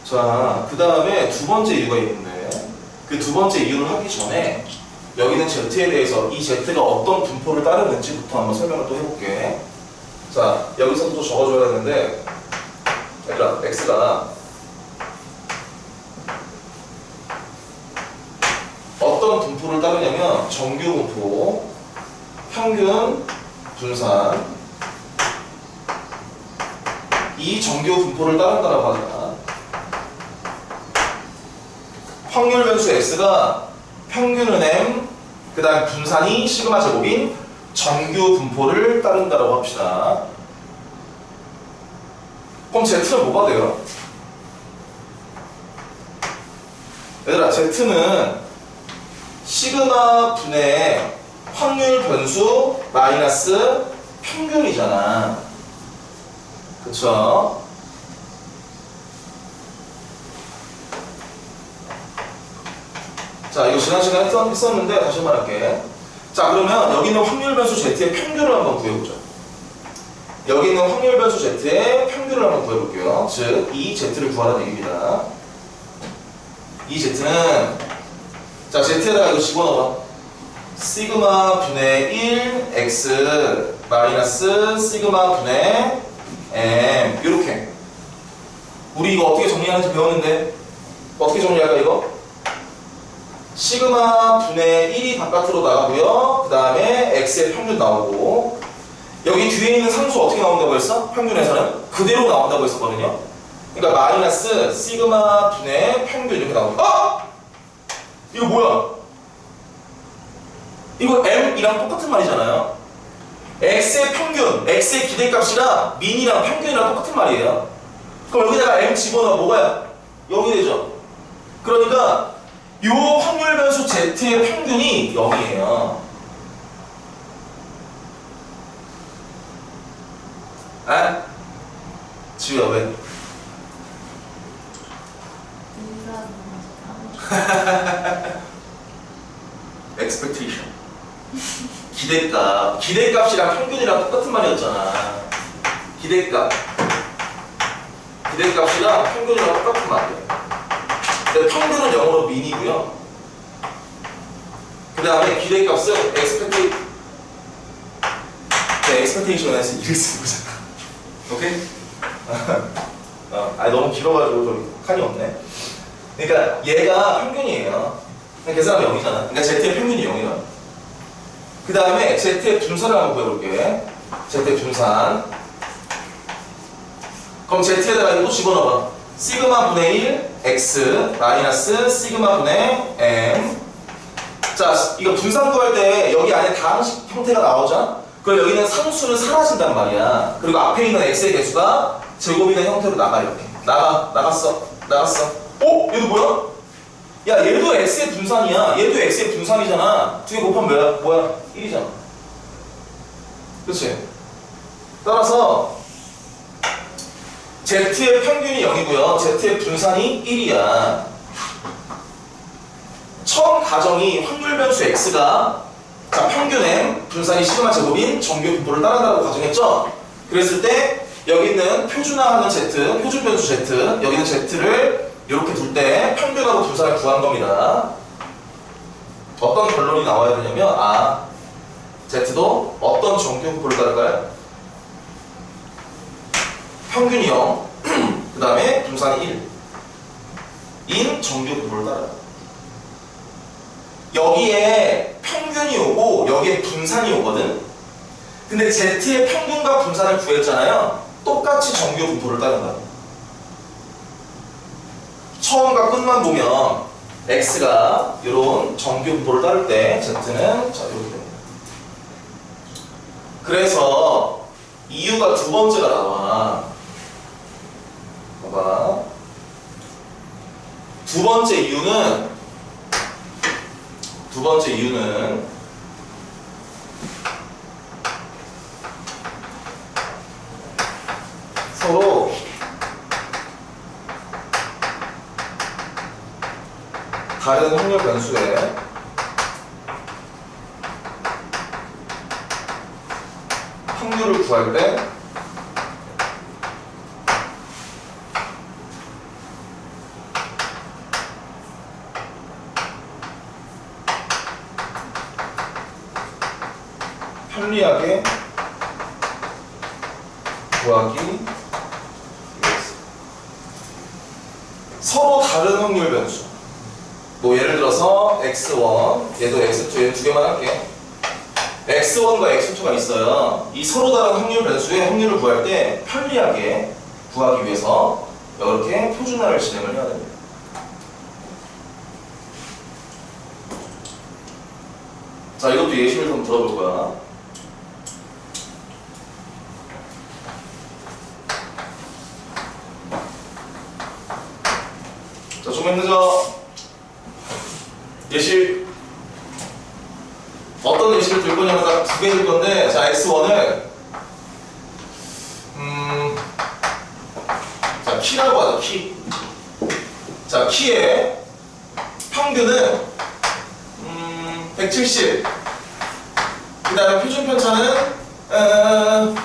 자, 그 다음에 두 번째 이유가 있는데 그 두 번째 이유를 하기 전에 여기는 Z에 대해서 이 Z가 어떤 분포를 따르는지부터 한번 설명을 또 해볼게. 자, 여기서도 또 적어줘야 되는데 얘들아, X가 어떤 분포를 따르냐면 정규 분포, 평균, 분산 이 정규 분포를 따른다라고 하잖아. 확률 변수 X가 평균은 M, 그 다음 분산이 시그마 제곱인 정규 분포를 따른다라고 합시다. 그럼 Z는 뭐가 돼요? 얘들아, Z는 시그마 분의 확률 변수 마이너스 평균이잖아. 그쵸? 자, 이거 지난 시간에 했었는데 다시 한번 할게. 자, 그러면 여기 있는 확률 변수 Z의 평균을 한번 구해보자. 여기 있는 확률 변수 Z의 평균을 한번 구해볼게요. 즉, 이 Z를 구하라는 얘기입니다. 이 Z는 자, Z에다가 이거 집어넣어봐. 시그마 분의 1 X 마이너스 시그마 분의 M 이렇게. 우리 이거 어떻게 정리하는지 배웠는데 어떻게 정리할까 이거? 시그마 분의 1이 바깥으로 나가고요. 그 다음에 X의 평균 나오고 여기 뒤에 있는 상수 어떻게 나온다고 했어? 평균에서는 그대로 나온다고 했었거든요. 그러니까 마이너스 시그마 분의 평균 이렇게 나오고 아! 이거 뭐야? 이거 M이랑 똑같은 말이잖아요. X의 평균, X의 기대값이랑 민이랑 평균이랑 똑같은 말이에요. 그럼 여기다가 M 집어넣어 뭐가요? 0이 되죠. 그러니까 요 확률 변수 Z의 평균이 0이에요. 아? 지우야 왜? expectation 기대값이랑 평균이랑 똑같은 말이었잖아. 기대값이랑 평균이랑 똑같은 말이에요. 근데 평균은 영어로 민이고요. 그 다음에 기대값은 expectation에서 이를 쓰는 거잖아. 오케이? 너무 길어가지고 좀 칸이 없네. 그러니까 얘가 평균이에요. 계산하면 0이잖아. 그러니까 Z의 평균이 0이라. 그 다음에 Z의 분산을 한번 구해볼게. Z의 분산. 그럼 Z에다가 이거 또 집어넣어봐. 시그마 분의 1 X 마이너스 시그마 분의 M. 자, 이거 분산 구할 때 여기 안에 다항식 형태가 나오잖아? 그럼 여기는 상수는 사라진단 말이야. 그리고 앞에 있는 X의 개수가 제곱이 된 형태로 나가 이렇게. 나갔어. 얘도 뭐야? 야, 얘도 X의 분산이야. 얘도 X의 분산이잖아. 두 개 곱하면 뭐야? 1이잖아. 그치? 따라서 Z의 평균이 0이고요. Z의 분산이 1이야. 처음 가정이 확률 변수 X가 자, 평균의 분산이 시그마 제곱인 정규 분포를 따른다고 가정했죠? 그랬을 때 여기 있는 표준화하는 Z, 표준 변수 Z, 여기는 Z를 이렇게 둘 때 평균하고 분산을 구한 겁니다. 어떤 결론이 나와야 되냐면 Z도 어떤 정규 분포를 따를까요? 평균이 0, 그 다음에 분산이 1 인 정규 분포를 따라요. 여기에 평균이 오고 여기에 분산이 오거든. 근데 Z의 평균과 분산을 구했잖아요. 똑같이 정규 분포를 따른다. 처음과 끝만 보면 X가 이런 정규 분포를 따를 때 Z는 자 이렇게 됩니다. 그래서 이유가 두 번째가 나와. 봐봐. 두 번째 이유는 서로 다른 확률 변수에 확률을 구할 때 편리하게 구하기 위해서 서로 다른 확률 변수 뭐 예를 들어서 x1 얘도 x2 얘는 두 개만 할게 x1과 x2가 있어요. 이 서로 다른 확률 변수의 확률을 구할 때 편리하게 구하기 위해서 이렇게 표준화를 진행을 해야 됩니다. 자, 이것도 예시를 좀 들어볼 거야. 자, 좀 힘들죠? 예시 어떤 예시를 들 거냐면 딱 두 개 들 건데, 자, x1을 자, 키라고 하자, 키. 자, 키의 평균은 170. 그 다음에 표준 편차는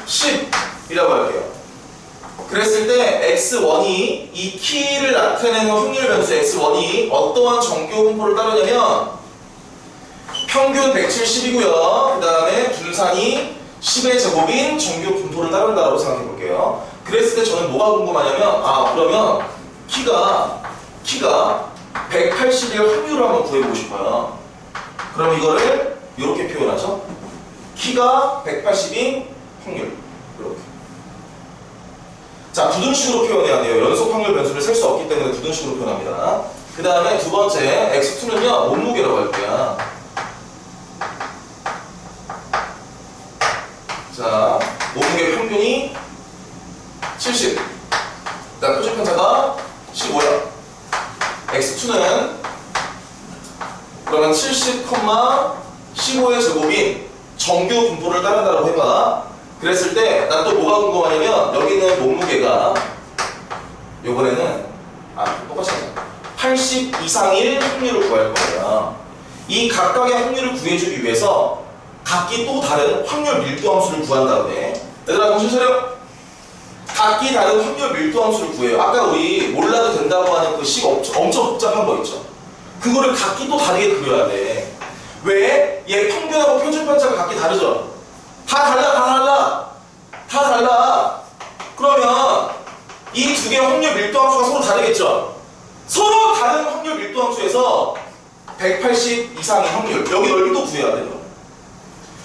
10이라고 할게요. 그랬을 때 x1이 이 키를 나타내는 확률 변수 x1이 어떠한 정교 분포를 따르냐면 평균 170이고요. 그 다음에 분산이 10의 제곱인 정교 분포를 따른다고 생각해 볼게요. 그랬을 때 저는 뭐가 궁금하냐면 그러면 키가 180의 확률을 한번 구해보고 싶어요. 그럼 이거를 이렇게 표현하죠. 키가 180인 확률 이렇게. 자, 부등식으로 표현해야 돼요. 연속 확률 변수를 셀 수 없기 때문에 부등식으로 표현합니다. 그 다음에 두 번째 x2는요 몸무게라고 할게요. 자, 몸무게 평균이 70. 그다음 표준 편차가 15야. x2는 그러면 70, 15의 제곱인 정규 분포를 따른다고 해봐. 그랬을 때 난 또 뭐가 궁금하냐면 여기는 몸무게가 요번에는 똑같이 하자. 80 이상일 확률을 구할 거예요. 이 각각의 확률을 구해주기 위해서 각기 또 다른 확률 밀도 함수를 구한 다음에 얘들아 정신 차려. 각기 다른 확률 밀도 함수를 구해요. 아까 우리 몰라도 된다고 하는 그 식 엄청 복잡한 거 있죠. 그거를 각기 또 다르게 그려야 돼. 왜? 얘 평균하고 표준 편차가 각기 다르죠. 다 달라. 그러면 이 두 개의 확률 밀도 함수가 서로 다르겠죠. 서로 다른 확률 밀도 함수에서 180 이상의 확률 여기 넓이도 구해야 돼요.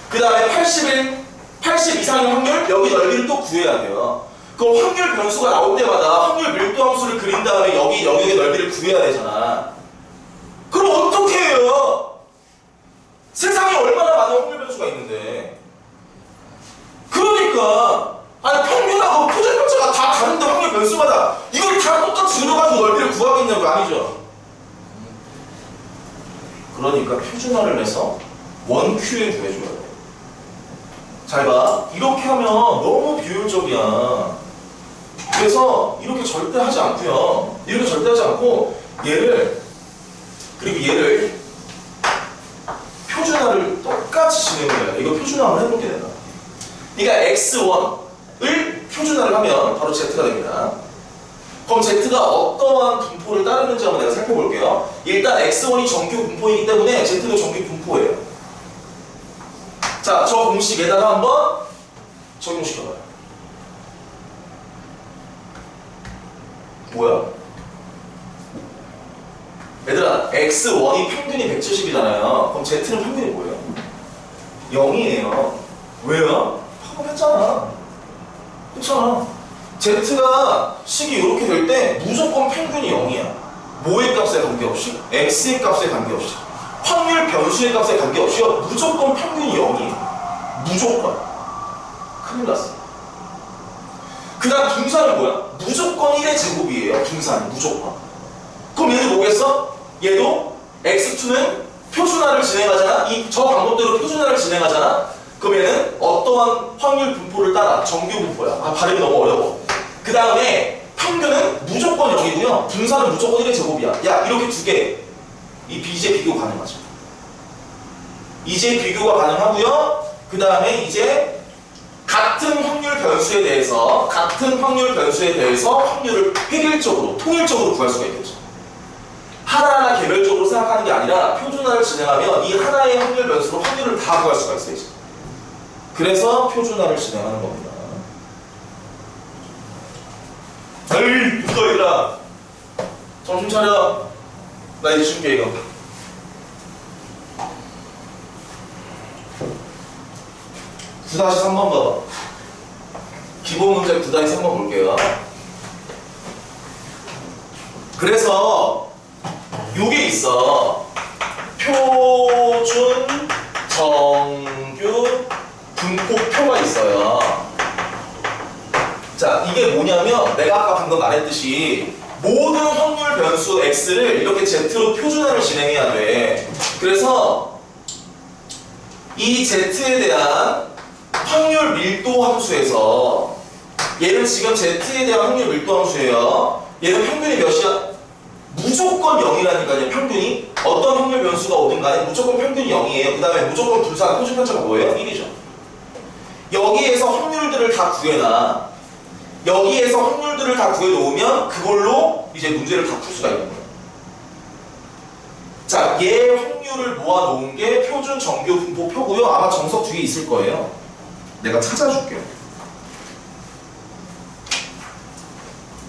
그 다음에 80 이상의 확률 여기 넓이를 또 구해야 돼요. 그럼 확률 변수가 나올 때마다 확률 밀도 함수를 그린 다음에 여기 영역의 넓이를 구해야 되잖아. 그럼 어떻게 해요? 세상에 얼마나 많은 확률 변수가 있는데. 그러니까 평균하고 표준 편차가 다 다른데 확률 변수마다 이걸 다 똑같이 들어가지고 넓이를 구하겠냐고. 아니죠. 그러니까 표준화를 해서 원Q에 구해줘야 돼. 잘 봐. 이렇게 하면 너무 비효율적이야. 그래서 이렇게 절대 하지 않고요. 이렇게 절대 하지 않고 얘를 표준화를 똑같이 진행을 해야 돼. 이거 표준화 한번 해볼게 내가. 그러니까 x1을 표준화를 하면 바로 z가 됩니다. 그럼 z가 어떠한 분포를 따르는지 한번 내가 살펴볼게요. 일단 x1이 정규 분포이기 때문에 z도 정규 분포예요. 자, 저 공식에다가 한번 적용시켜봐요. 뭐야? 얘들아, x1이 평균이 170이잖아요. 그럼 z는 평균이 뭐예요? 0이에요. 왜요? 파악했잖아. 그렇잖아. z가 식이 이렇게 될 때 무조건 평균이 0이야. 뭐의 값에 관계없이? x의 값에 관계없이. 확률 변수의 값에 관계없이요. 무조건 평균이 0이에요. 무조건. 큰일 났어. 그 다음 분산은 뭐야? 무조건 1의 제곱이에요. 분산이 무조건. 그럼 얘도 뭐겠어? 얘도 x2는 표준화를 진행하잖아. 저 방법대로 표준화를 진행하잖아. 그럼 얘는 어떠한 확률 분포를 따라? 정규 분포야. 발음이 너무 어려워. 그 다음에 평균은 무조건 0이고요. 분산은 무조건 1의 제곱이야. 야, 이렇게 두 개. 이제 비교 가능하죠. 이제 비교가 가능하고요. 그 다음에 이제 같은 확률 변수에 대해서 확률을 획일적으로, 통일적으로 구할 수가 있겠죠. 하나하나 개별적으로 생각하는 게 아니라 표준화를 진행하면 이 하나의 확률 변수로 확률을 다 구할 수가 있어요. 그래서 표준화를 진행하는 겁니다. 에이, 누가 얘들아, 정신 차려. 나 이제 줄게 이거. 9-3번 봐봐. 기본 문제 9-3번 볼게요. 그래서 요게 있어. 표준, 정규, 분포표가 있어요. 자, 이게 뭐냐면 내가 아까 방금 말했듯이 모든 확률 변수 x를 이렇게 z로 표준화를 진행해야 돼. 그래서 이 z에 대한 확률 밀도 함수에서 얘는 지금 z에 대한 확률 밀도 함수예요. 얘는 평균이 몇이야? 무조건 0이라니까요. 평균이 어떤 확률 변수가 오든 간에 무조건 평균이 0이에요. 그 다음에 무조건 분산 표준 편차가 뭐예요? 1이죠. 여기에서 확률들을 다 구해놔. 여기에서 확률들을 다 구해놓으면 그걸로 이제 문제를 다 풀 수가 있는 거예요. 자, 얘 확률을 모아놓은 게 표준, 정규, 분포, 표고요. 아마 정석 뒤에 있을 거예요. 내가 찾아줄게요.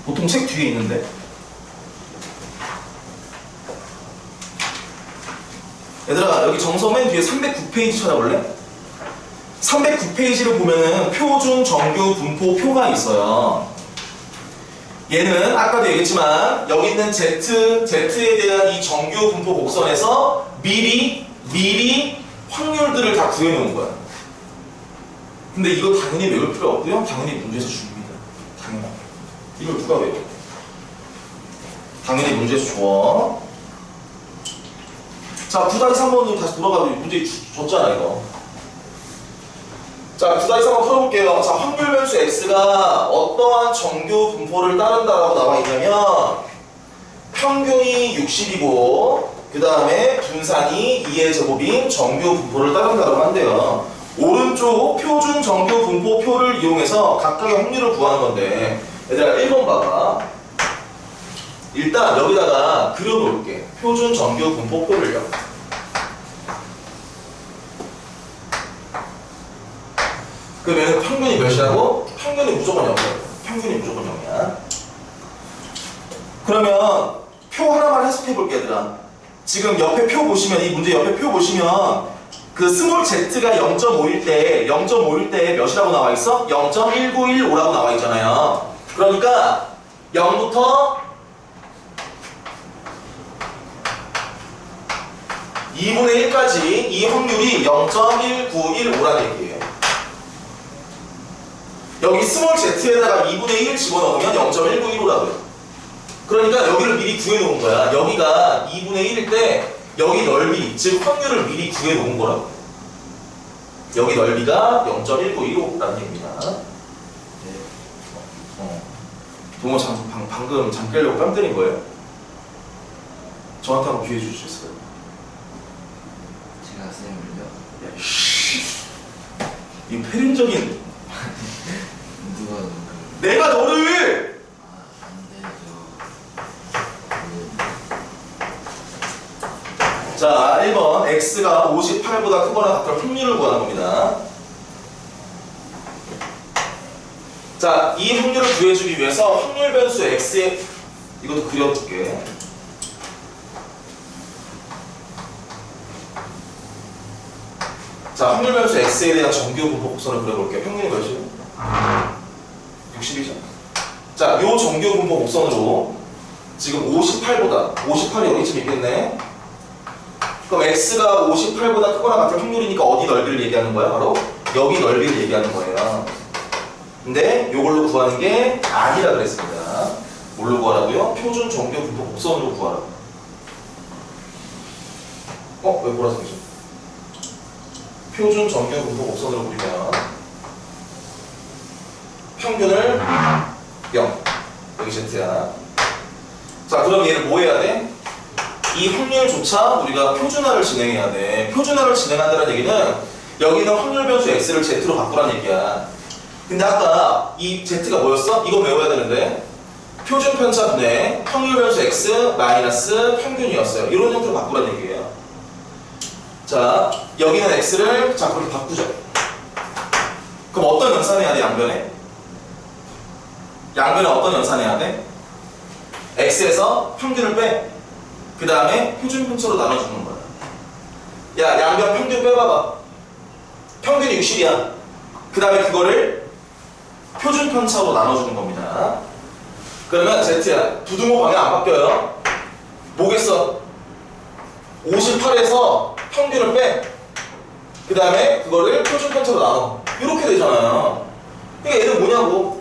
보통 책 뒤에 있는데. 얘들아, 여기 정석 맨 뒤에 309페이지 찾아볼래? 309페이지를 보면은 표준, 정규, 분포, 표가 있어요. 얘는 아까도 얘기했지만 여기 있는 Z에 대한 이 정규, 분포 곡선에서 미리 확률들을 다 구해놓은 거야. 근데 이거 당연히 외울 필요 없고요. 당연히 문제에서 줍니다. 당연하게. 이걸 누가 외워? 당연히 문제에서 줘. 자, 9-3번으로 다시 돌아가고 문제 줬잖아 이거. 자, 9-3번 풀어볼게요. 자, 확률 변수 x가 어떠한 정규 분포를 따른다라고 나와 있냐면 평균이 60이고 그 다음에 분산이 2의 제곱인 정규 분포를 따른다라고 한대요. 오른쪽 표준, 정규, 분포, 표를 이용해서 각각의 확률을 구하는 건데 얘들아 1번 봐봐. 일단 여기다가 그려놓을게. 표준, 정규, 분포, 표를요. 그러면 평균이 몇이라고? 평균이 무조건 0이야. 평균이 무조건 0이야. 그러면 표 하나만 해석해볼게 얘들아. 지금 옆에 표 보시면 이 문제 옆에 표 보시면 그 스몰 z가 0.5일 때 몇이라고 나와 있어? 0.1915라고 나와 있잖아요. 그러니까 0부터 2분의 1까지 이 확률이 0.1915라는 얘기예요. 여기 스몰 z에다가 2분의 1 집어넣으면 0.1915라고요. 그러니까 여기를 미리 구해놓은 거야. 여기가 2분의 1일 때 여기 넓이, 즉 확률을 미리 구해놓은 거라고. 여기 넓이가 0.1915라는 얘기입니다. 동호 방금 잠 깨려고 뺨 때린 거예요? 저한테 한번 기회 주실 수 있어요? 제가 쌤을요? 야, 씨. 이 패륜적인 누가 내가 너를 자 1번 x가 58보다 크거나 같은 확률을 구하는 겁니다. 자, 이 확률을 구해주기 위해서 확률 변수 x에 이것도 그려줄게. 자, 확률 변수 x에 대한 정규 분포 곡선을 그려볼게요. 평균이 몇이에요? 60이죠. 자, 요 정규 분포 곡선으로 지금 58이 여기쯤 있겠네. 그럼 x가 58보다 크거나 같은 확률이니까 어디 넓이를 얘기하는 거야? 바로 여기 넓이를 얘기하는 거예요. 근데 요걸로 구하는 게 아니라 그랬습니다. 뭘로 구하라고요? 표준 정규 분포 곡선으로 구하라고. 왜 보라색이죠? 표준 정규 분포 곡선으로 그리면 평균을 0. 여기 z야. 자, 그럼 얘를 뭐 해야 돼? 이 확률조차 우리가 표준화를 진행해야 돼. 표준화를 진행한다는 얘기는 여기는 확률 변수 x를 z로 바꾸라는 얘기야. 근데 아까 이 z가 뭐였어? 이거 외워야 되는데 표준 편차 분의 확률 변수 x 마이너스 평균이었어요. 이런 형태로 바꾸라는 얘기예요. 자, 여기는 x를 자 그렇게 바꾸죠. 그럼 어떤 연산해야 돼, 양변에? 양변에 어떤 연산해야 돼? x에서 평균을 빼. 그 다음에 표준 편차로 나눠주는 거야. 야, 양변 평균 빼봐봐. 평균이 60이야. 그 다음에 그거를 표준 편차로 나눠주는 겁니다. 그러면 Z야. 부등호 방향 안 바뀌어요. 뭐겠어? 58에서 평균을 빼. 그 다음에 그거를 표준 편차로 나눠. 이렇게 되잖아요. 그러니까 얘는 뭐냐고.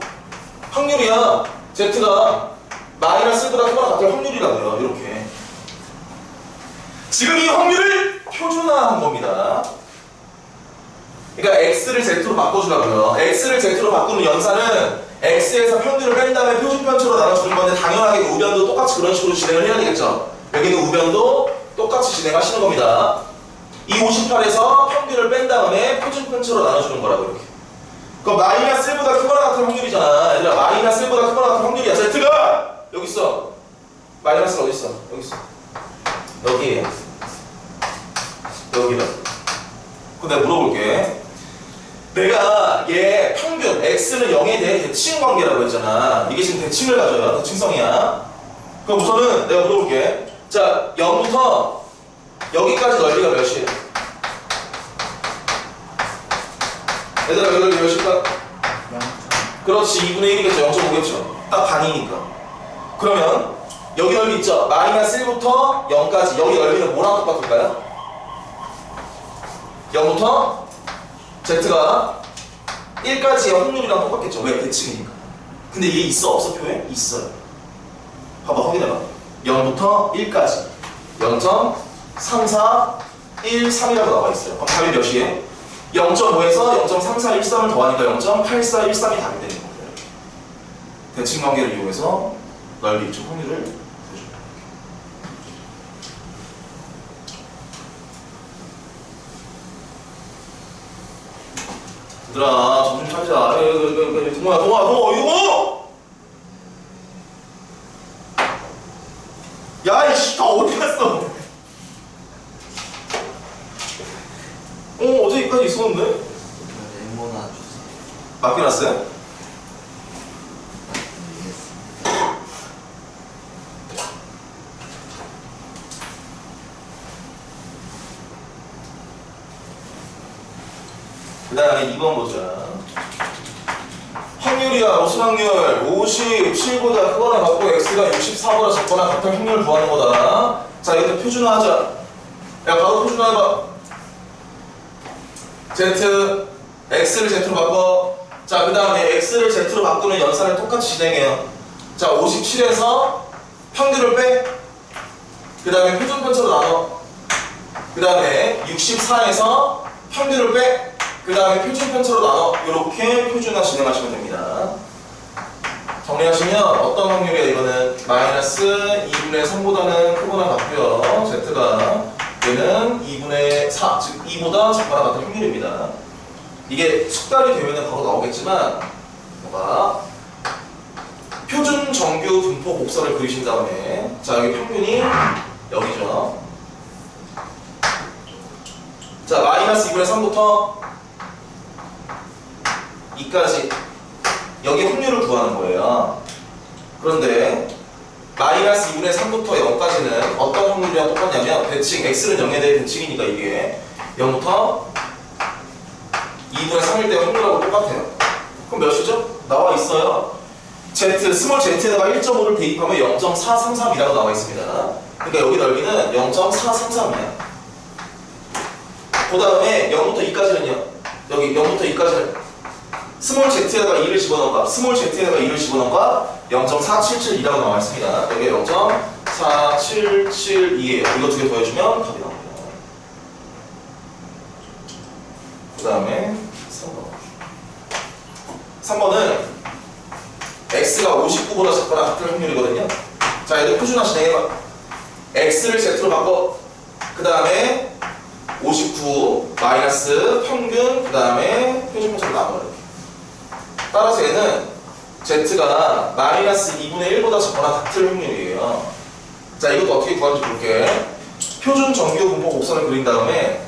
확률이야. Z가 마이너스 1보다 크거나 같을 확률이라고요. 이렇게. 지금 이 확률을 표준화한 겁니다. 그러니까 X를 Z로 바꿔주라고요. X를 Z로 바꾸는 연산은 X에서 평균을 뺀 다음에 표준 편차로 나눠주는 건데 당연하게 우변도 똑같이 그런 식으로 진행을 해야 되겠죠. 여기는 우변도 똑같이 진행하시는 겁니다. 이 58에서 평균을 뺀 다음에 표준 편차로 나눠주는 거라고 이렇게. 그럼 마이너스 1보다 크거나 같은 확률이잖아. 얘들아, 마이너스 1보다 크거나 같은 확률이야. Z가 여기 있어. 마이너스가 어디 있어? 여기 있어. 여기. 여기다. 그럼 내가 물어볼게. 내가 얘 평균 x는 0에 대해 대칭 관계라고 했잖아. 이게 지금 대칭을 가져요. 대칭성이야. 그럼 우선은 내가 물어볼게. 자, 0부터 여기까지 넓이가 몇이에요? 얘들아, 여기 몇일까? 그렇지, 2분의 1이겠죠. 0.5겠죠. 딱 반이니까. 그러면 여기 넓이 있죠? 마이너스 1부터 0까지. 여기 넓이는 뭐랑 똑같을까요? 0부터 Z가 1까지의 확률이랑 똑같겠죠. 왜? 대칭이니까. 근데 얘 있어? 없어? 표에? 있어요. 봐봐, 확인해봐. 0부터 1까지 0.3413이라고 나와 있어요. 그럼 답이 몇이에요? 0.5에서 0.3413을 더하니까 0.8413이 답이 되는 거예요. 대칭 관계를 이용해서 넓이 입축 확률을 구해줍니다. 얘들아, 정신 차리자. 동호야, 이거! 야, 이씨, 다 어디 갔어? 어제 여기까지 있었는데? 레모나 주세요. 맡겨놨어요? 그 다음에 2번 보자. 확률이야. 무슨 확률? 57보다 크거나 같고 x가 64보다 작거나 같은 확률을 구하는 거다. 자, 이것도 표준화하자. 야, 바로 표준화해봐. Z, x를 z로 바꿔. 자, 그 다음에 x를 z로 바꾸는 연산을 똑같이 진행해요. 자, 57에서 평균을 빼. 그 다음에 표준 편차로 나눠. 그 다음에 64에서 평균을 빼. 그 다음에 표준 편차로 나눠. 이렇게 표준화 진행하시면 됩니다. 정리하시면 어떤 확률이야? 이거는 마이너스 2분의 3보다는 크거나 같고요. Z가 얘는 2분의 4, 즉 2보다 작거나 같은 확률입니다. 이게 숙달이 되면 바로 나오겠지만 뭐가 표준 정규 분포 곡선을 그리신 다음에 자, 여기 평균이 여기죠. 자, 마이너스 2분의 3부터 2까지 여기 확률을 구하는 거예요. 그런데 마이너스 2분의 3부터 0까지는 어떤 확률이랑 똑같냐면 대칭, x는 0에 대해 대칭이니까 이게 0부터 2분의 3일 때 확률하고 똑같아요. 그럼 몇이죠? 나와 있어요. Z, 스몰 z에다가 1.5를 대입하면 0.433이라고 나와 있습니다. 그러니까 여기 넓이는 0.433이야. 그 다음에 0부터 2까지는요. 여기 0부터 2까지는 스몰 z에다가 2를 집어넣을까? 스몰 z에다가 2를 집어넣을까? 0.477이라고 나와 있습니다. 여기 0.4772예요. 이거 두 개 더해주면 답이 나옵니다. 그 다음에 3번은 x가 59보다 작거나 같은 확률이거든요. 자, 얘들 표준화 진행해봐. x를 z로 바꿔. 그 다음에 59 마이너스 평균, 그 다음에 표준 편차로 나눠요. 따라서 얘는 z가 마이너스 2분의 1보다 작거나 같을 확률이에요. 자, 이것도 어떻게 구하는지 볼게. 표준 정규 분포 곡선을 그린 다음에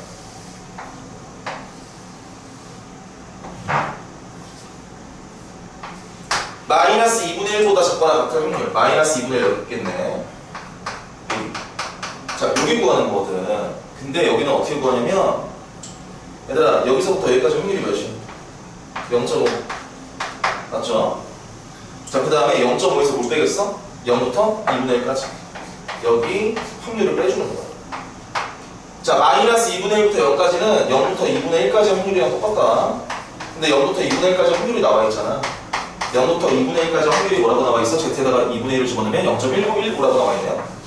작거나 같을 확률 마이너스 2분의 1 있겠네. 여기. 자, 여기 구하는 거거든. 근데 여기는 어떻게 구하냐면 얘들아 여기서부터 여기까지 확률이 몇이야? 0.5 맞죠? 자, 그 다음에 0.5에서 뭘 빼겠어? 0부터 2분의 1까지 여기 확률을 빼주는 거야. 자, 마이너스 2분의 1부터 0까지는 0부터 2분의 1까지 확률이랑 똑같다. 근데 0부터 2분의 1까지 확률이 나와 있잖아. 0부터 2분의 1까지 확률이 뭐라고 나와 있어? z에다가 2분의 1을 집어넣으면 0.119라고 나와 있네요.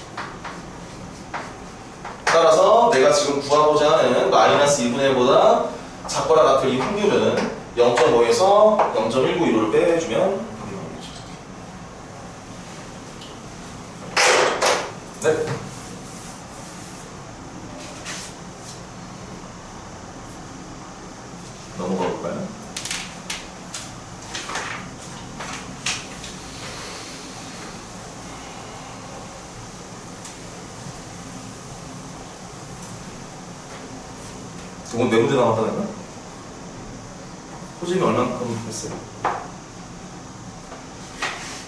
따라서 내가 지금 구하고자 하는 마이너스 2분의 1보다 작거나 같을 이 확률은 0.5에서 0.191을 빼주면 네. 넘어가 볼까요? 이건 네 문제 남았다는 거야? 호진이 얼만큼 했어요?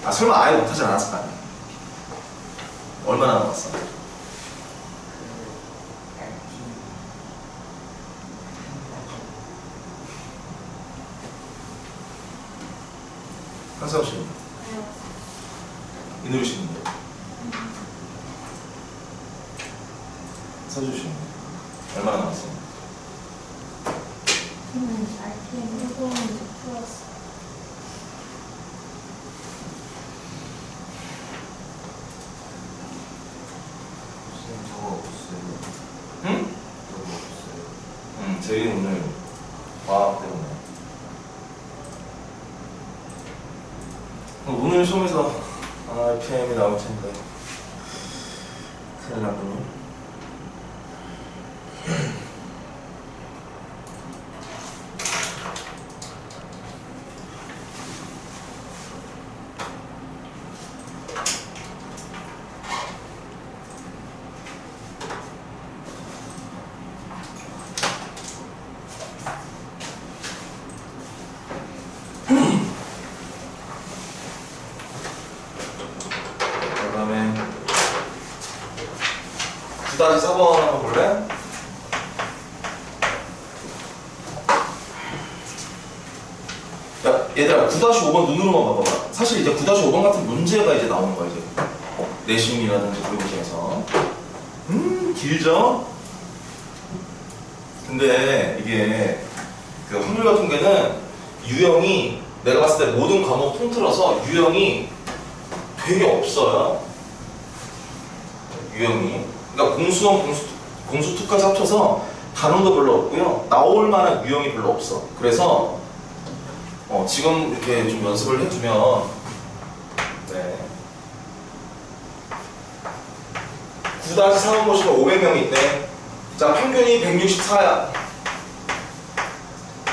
아, 설마 아예 못하진 않았을 거 아니야? 얼마나 남았어? 한사우 씨, 이누리 씨는 서주 씨는 얼마나 남았어? 저는 RTM 1번 풀었어. 선생님 저거 없어요. 응? 저거 없어요. 응, 제일 오늘 과학 때문에. 오늘 시험에서 RPM이 나올 텐데 큰일 났군요. 그다음에 9-4번 한번 볼래? 야, 얘들아 9-5번 눈으로만 봐봐. 사실 이제 9-5번 같은 문제가 이제 나오는 거야 이제. 내신이라든지 그런 문제에서. 길죠? 근데 이게 그 확률 같은 게는 유형이 내가 봤을 때 모든 과목 통틀어서 유형이 되게 없어요. 유형이. 그러니까 공수원, 공수투까지 합쳐서 단원도 별로 없고요. 나올 만한 유형이 별로 없어. 그래서 지금 이렇게 좀 연습을 해두면 네. 9-3번 보시면 500명이 있대. 자, 평균이 164야.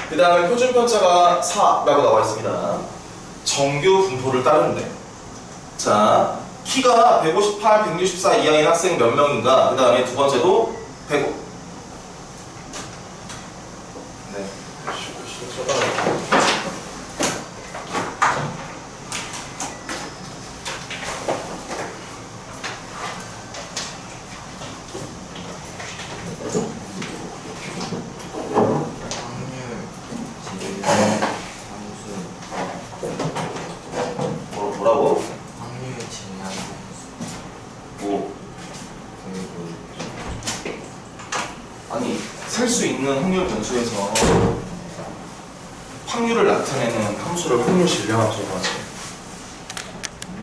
그 다음에 표준 편차가 4라고 나와 있습니다. 정규 분포를 따르는데. 자, 키가 158, 164 이하인 학생 몇 명인가? 그 다음에 두 번째도 105. 네. 뭐라고? 확률 진리하는 뭐? 그리고 아니, 셀 수 있는 확률 변수에서 확률을 나타내는 함수를 확률 질량함수라고 하지.